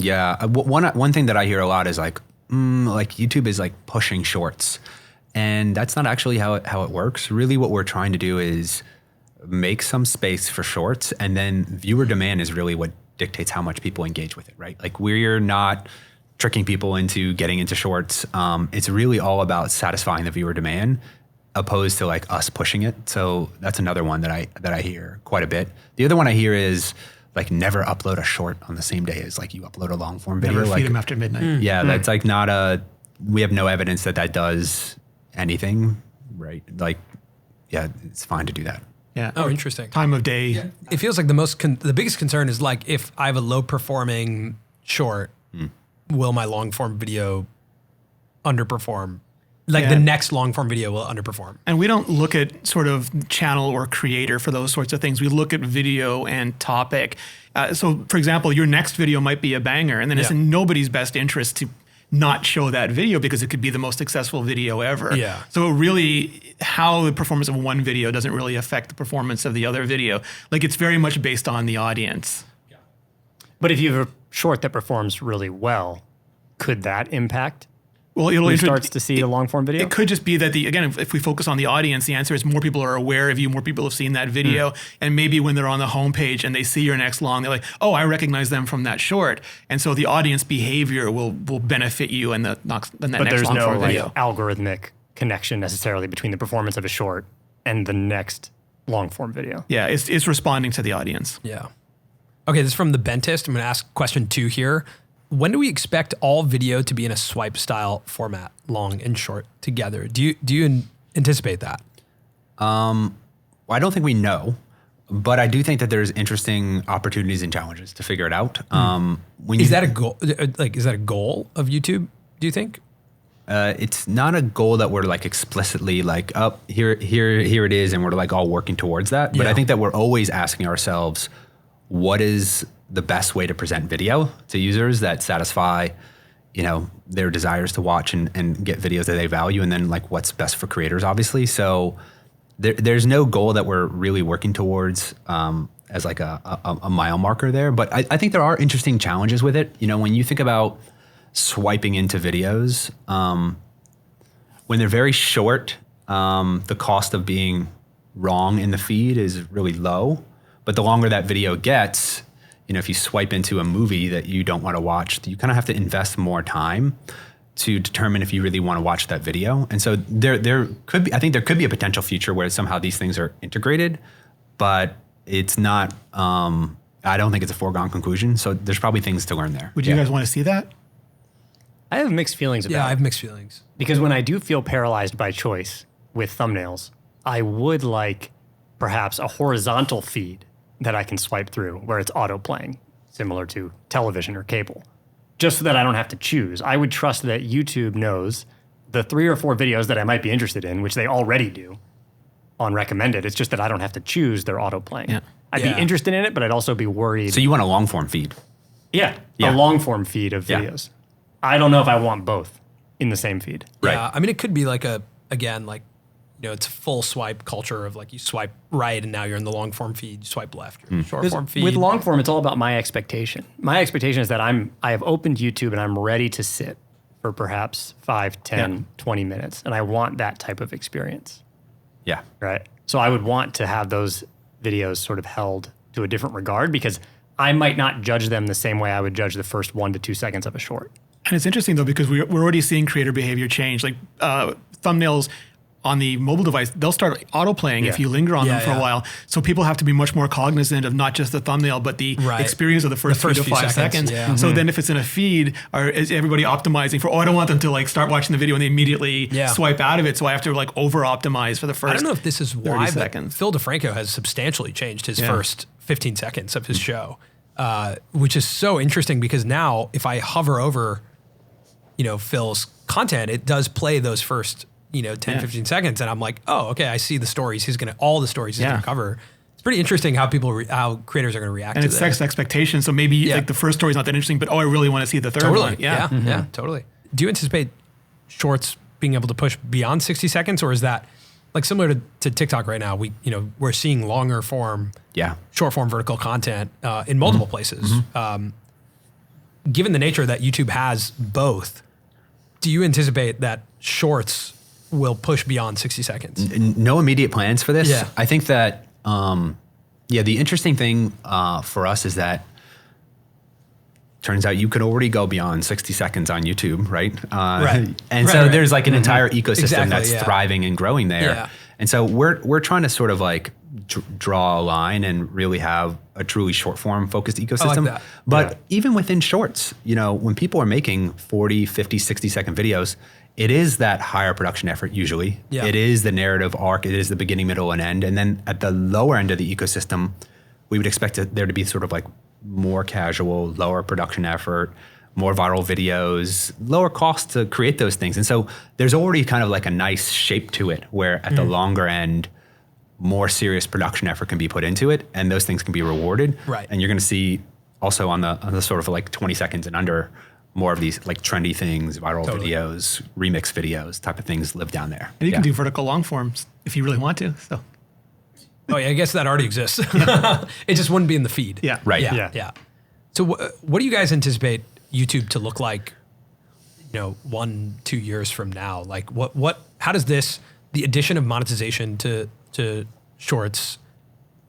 Yeah, one thing that I hear a lot is like YouTube is like pushing shorts, and that's not actually how it works. Really, what we're trying to do is make some space for shorts, and then viewer demand is really what dictates how much people engage with it, right? Like we're not tricking people into getting into shorts. It's really all about satisfying the viewer demand, opposed to like us pushing it. So that's another one that I hear quite a bit. The other one I hear is like never upload a short on the same day as like you upload a long form video. Never like, feed them after midnight. Yeah, that's like we have no evidence that does anything, right? Like, yeah, it's fine to do that. Yeah. Oh, interesting. Time of day. Yeah. It feels like the biggest concern is like, if I have a low performing short, will my long form video underperform? Like the next long form video will underperform. And we don't look at sort of channel or creator for those sorts of things. We look at video and topic. So for example, your next video might be a banger, and then it's in nobody's best interest to not show that video because it could be the most successful video ever. Yeah. So really, how the performance of one video doesn't really affect the performance of the other video. Like it's very much based on the audience. Yeah. But if you have a short that performs really well, could that impact? Well, who starts to see the long form video? It could just be that if we focus on the audience, the answer is more people are aware of you, more people have seen that video, and maybe when they're on the homepage and they see your next long, they're like, oh, I recognize them from that short, and so the audience behavior will benefit you in that next long form video. But there's no like algorithmic connection necessarily between the performance of a short and the next long form video. Yeah, it's responding to the audience. Yeah. Okay, this is from the Bentist. I'm going to ask question 2 here. When do we expect all video to be in a swipe style format, long and short together? Do you anticipate that? Well, I don't think we know, but I do think that there's interesting opportunities and challenges to figure it out. Is that a goal? Like, is that a goal of YouTube? Do you think? It's not a goal that we're like explicitly like, oh, here it is, and we're like all working towards that. But I think that we're always asking ourselves, what is the best way to present video to users that satisfy, their desires to watch and get videos that they value, and then like what's best for creators, obviously. So there's no goal that we're really working towards as like a mile marker there. But I think there are interesting challenges with it. When you think about swiping into videos, when they're very short, the cost of being wrong in the feed is really low. But the longer that video gets, if you swipe into a movie that you don't want to watch, you kind of have to invest more time to determine if you really want to watch that video. And so there could be a potential future where somehow these things are integrated, but it's not, I don't think it's a foregone conclusion. So there's probably things to learn there. Would you guys want to see that? I have mixed feelings about it. Yeah, I have mixed feelings. Because when I do feel paralyzed by choice with thumbnails, I would like perhaps a horizontal feed that I can swipe through where it's auto playing, similar to television or cable, just so that I don't have to choose. I would trust that YouTube knows the 3 or 4 videos that I might be interested in, which they already do on recommended. It's just that I don't have to choose their auto playing. Yeah. I'd be interested in it, but I'd also be worried. So you want a long form feed? Yeah, a long form feed of videos. I don't know if I want both in the same feed. Right. Yeah, I mean, it could be like it's a full swipe culture of like you swipe right and now you're in the long form feed, you swipe left, you're in the short form feed. With long form, it's all about my expectation. My expectation is that I have opened YouTube and I'm ready to sit for perhaps 5, 10, 20 minutes. And I want that type of experience. Yeah. Right. So I would want to have those videos sort of held to a different regard, because I might not judge them the same way I would judge the first 1 to 2 seconds of a short. And it's interesting though, because we're already seeing creator behavior change. Like thumbnails on the mobile device, they'll start auto-playing if you linger on them for a while. So people have to be much more cognizant of not just the thumbnail, but the experience of the first 3 to 5 seconds. Yeah. So then if it's in a feed, is everybody optimizing for, I don't want them to like start watching the video and they immediately swipe out of it. So I have to like over-optimize for the first 30 seconds. I don't know if this is why, but Phil DeFranco has substantially changed his first 15 seconds of his show, which is so interesting because now if I hover over, Phil's content, it does play those first 10, 15 seconds. And I'm like, oh, okay, I see the stories. All the stories he's going to cover. It's pretty interesting how how creators are going to react to this. And it sets expectations. So maybe like the first story is not that interesting, but I really want to see the third one. Yeah, totally. Do you anticipate shorts being able to push beyond 60 seconds, or is that like similar to TikTok right now? We're seeing longer form, short form vertical content in multiple places. Given the nature that YouTube has both, do you anticipate that shorts will push beyond 60 seconds? No immediate plans for this. Yeah. I think that, the interesting thing for us is that turns out you could already go beyond 60 seconds on YouTube, right? And so there's like an entire ecosystem that's thriving and growing there. Yeah. And so we're trying to sort of like draw a line and really have a truly short form focused ecosystem. I like that. But even within shorts, when people are making 40, 50, 60 second videos, it is that higher production effort usually. Yeah. It is the narrative arc. It is the beginning, middle, and end. And then at the lower end of the ecosystem, we would expect there to be sort of like more casual, lower production effort, more viral videos, lower cost to create those things. And so there's already kind of like a nice shape to it where at the longer end, more serious production effort can be put into it and those things can be rewarded. Right. And you're going to see also on the sort of like 20 seconds and under, more of these like trendy things, viral videos, remix videos type of things live down there. And you can do vertical long forms if you really want to. So. Oh yeah, I guess that already exists. It just wouldn't be in the feed. Yeah. Right. Yeah. So what do you guys anticipate YouTube to look like, 1-2 years from now? Like how does the addition of monetization to shorts,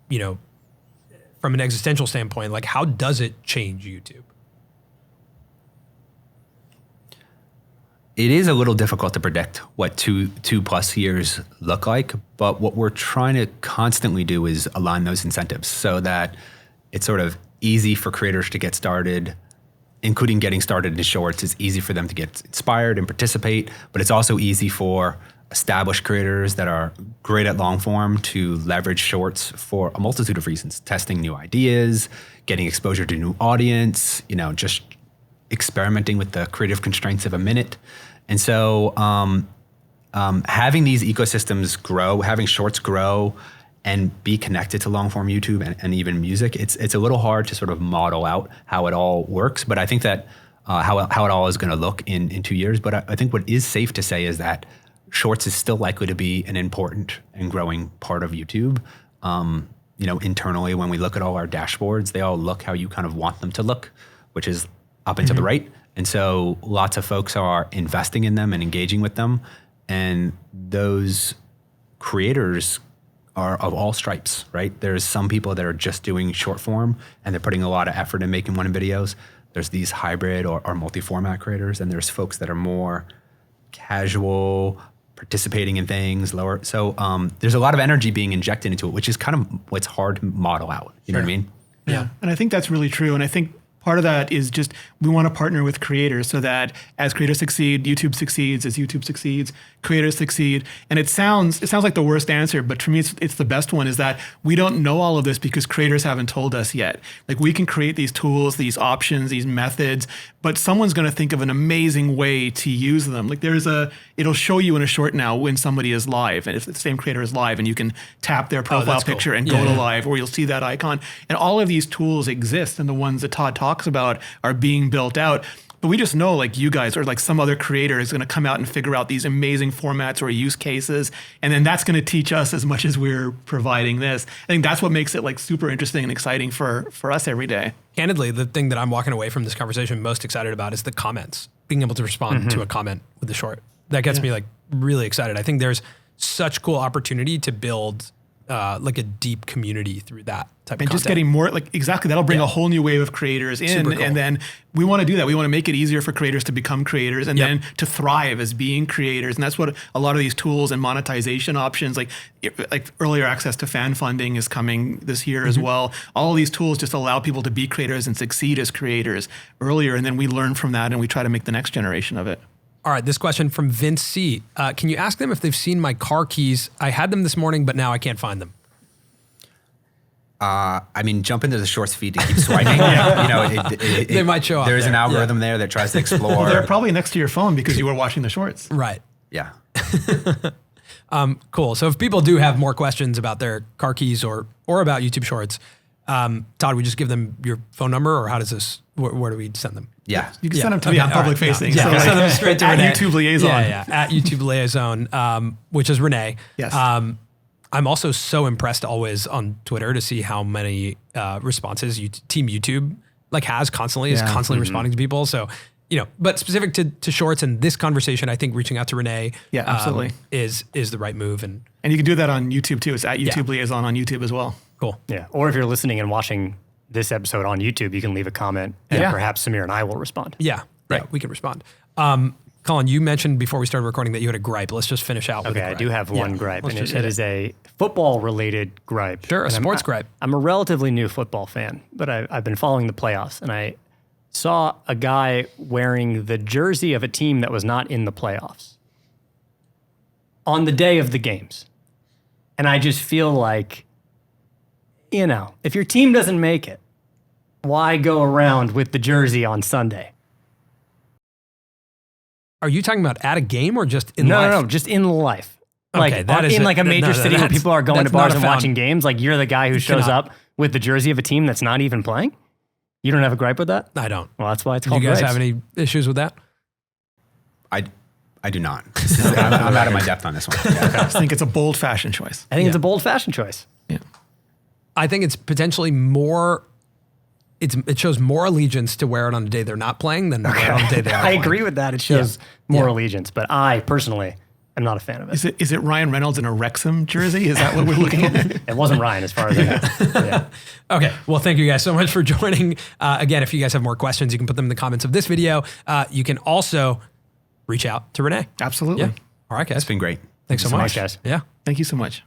from an existential standpoint, like how does it change YouTube? It is a little difficult to predict what 2+ years look like, but what we're trying to constantly do is align those incentives so that it's sort of easy for creators to get started, including getting started in shorts. It's easy for them to get inspired and participate, but it's also easy for established creators that are great at long form to leverage shorts for a multitude of reasons, testing new ideas, getting exposure to new audience, just experimenting with the creative constraints of a minute. And so having these ecosystems grow, having shorts grow and be connected to long form YouTube and even music, it's a little hard to sort of model out how it all works. But I think that how it all is going to look in 2 years. But I think what is safe to say is that shorts is still likely to be an important and growing part of YouTube. Internally, when we look at all our dashboards, they all look how you kind of want them to look, which is up and to the right. And so lots of folks are investing in them and engaging with them. And those creators are of all stripes, right? There's some people that are just doing short form and they're putting a lot of effort in making one videos. There's these hybrid or multi-format creators, and there's folks that are more casual, participating in things, lower. So there's a lot of energy being injected into it, which is kind of what's hard to model out. You know what I mean? Yeah. And I think that's really true. And I think part of that is just we want to partner with creators so that as creators succeed, YouTube succeeds. As YouTube succeeds, creators succeed. And it sounds like the worst answer, but for me, it's the best one, is that we don't know all of this because creators haven't told us yet. Like we can create these tools, these options, these methods, but someone's going to think of an amazing way to use them. Like it'll show you in a short now when somebody is live, and if the same creator is live, and you can tap their profile picture and go to live, or you'll see that icon. And all of these tools exist, and the ones that Todd talks about are being built out. But we just know, like you guys or like some other creator is going to come out and figure out these amazing formats or use cases, and then that's going to teach us as much as we're providing this. I think that's what makes it like super interesting and exciting for us every day. Candidly, the thing that I'm walking away from this conversation most excited about is the comments. Being able to respond to a comment with the short. That gets me like really excited. I think there's such cool opportunity to build like a deep community through that type of and content. just getting more, like, exactly, that'll bring a whole new wave of creators in. Super cool. And then we want to do that. We want to make it easier for creators to become creators and then to thrive as being creators. And that's what a lot of these tools and monetization options, like earlier access to fan funding is coming this year as well. All of these tools just allow people to be creators and succeed as creators earlier. And then we learn from that and we try to make the next generation of it. All right, this question from Vince C. Can you ask them if they've seen my car keys? I had them this morning, but now I can't find them. I mean, jump into the Shorts feed to keep swiping. You know, They might show up There's an there. algorithm there that tries to explore. They're probably next to your phone because you were watching the shorts. Right. Yeah. Cool. So if people do have more questions about their car keys or about YouTube Shorts, Todd, we just give them your phone number, or how does this? Where do we send them? Yeah. You can send them to me on public facing. Yeah, So send them straight to at Renee. YouTube Liaison. Yeah, at YouTube Liaison, which is Renee. Yes. I'm also so impressed always on Twitter to see how many responses Team YouTube has constantly, is constantly responding to people. So, but specific to Shorts and this conversation, I think reaching out to Renee absolutely. is the right move. And you can do that on YouTube too. It's at YouTube Liaison on YouTube as well. Cool. Yeah. Or if you're listening and watching this episode on YouTube, you can leave a comment and perhaps Samir and I will respond. Yeah. Right. Yeah, we can respond. Colin, you mentioned before we started recording that you had a gripe. Let's just finish out with a gripe. I do have one gripe, and just it is a football-related gripe. Sure, a sports gripe. I'm a relatively new football fan, but I've been following the playoffs, and I saw a guy wearing the jersey of a team that was not in the playoffs on the day of the games. And I just feel like, if your team doesn't make it, why go around with the jersey on Sunday? Are you talking about at a game or just in life? No, just in life. Okay, that is in a major city where people are going to bars and watching games. Like, you're the guy who shows up with the jersey of a team that's not even playing? You don't have a gripe with that? I don't. Well, that's why it's Do called you guys gripes. have any issues with that? I do not. I'm out of my depth on this one. I just think it's a bold fashion choice. I think it's a bold fashion choice. Yeah. I think it's potentially more. It shows more allegiance to wear it on the day they're not playing than wear it on the day they are I playing. agree with that. It shows more allegiance, but I personally am not a fan of it. Is it Ryan Reynolds in a Wrexham jersey? Is that what we're looking at? It wasn't Ryan, as far as I know. Yeah. Okay. Well, thank you guys so much for joining. Again, if you guys have more questions, you can put them in the comments of this video. You can also reach out to Renee. Absolutely. Yeah. All right, guys. It's been great. Thanks so much, guys. Yeah. Thank you so much.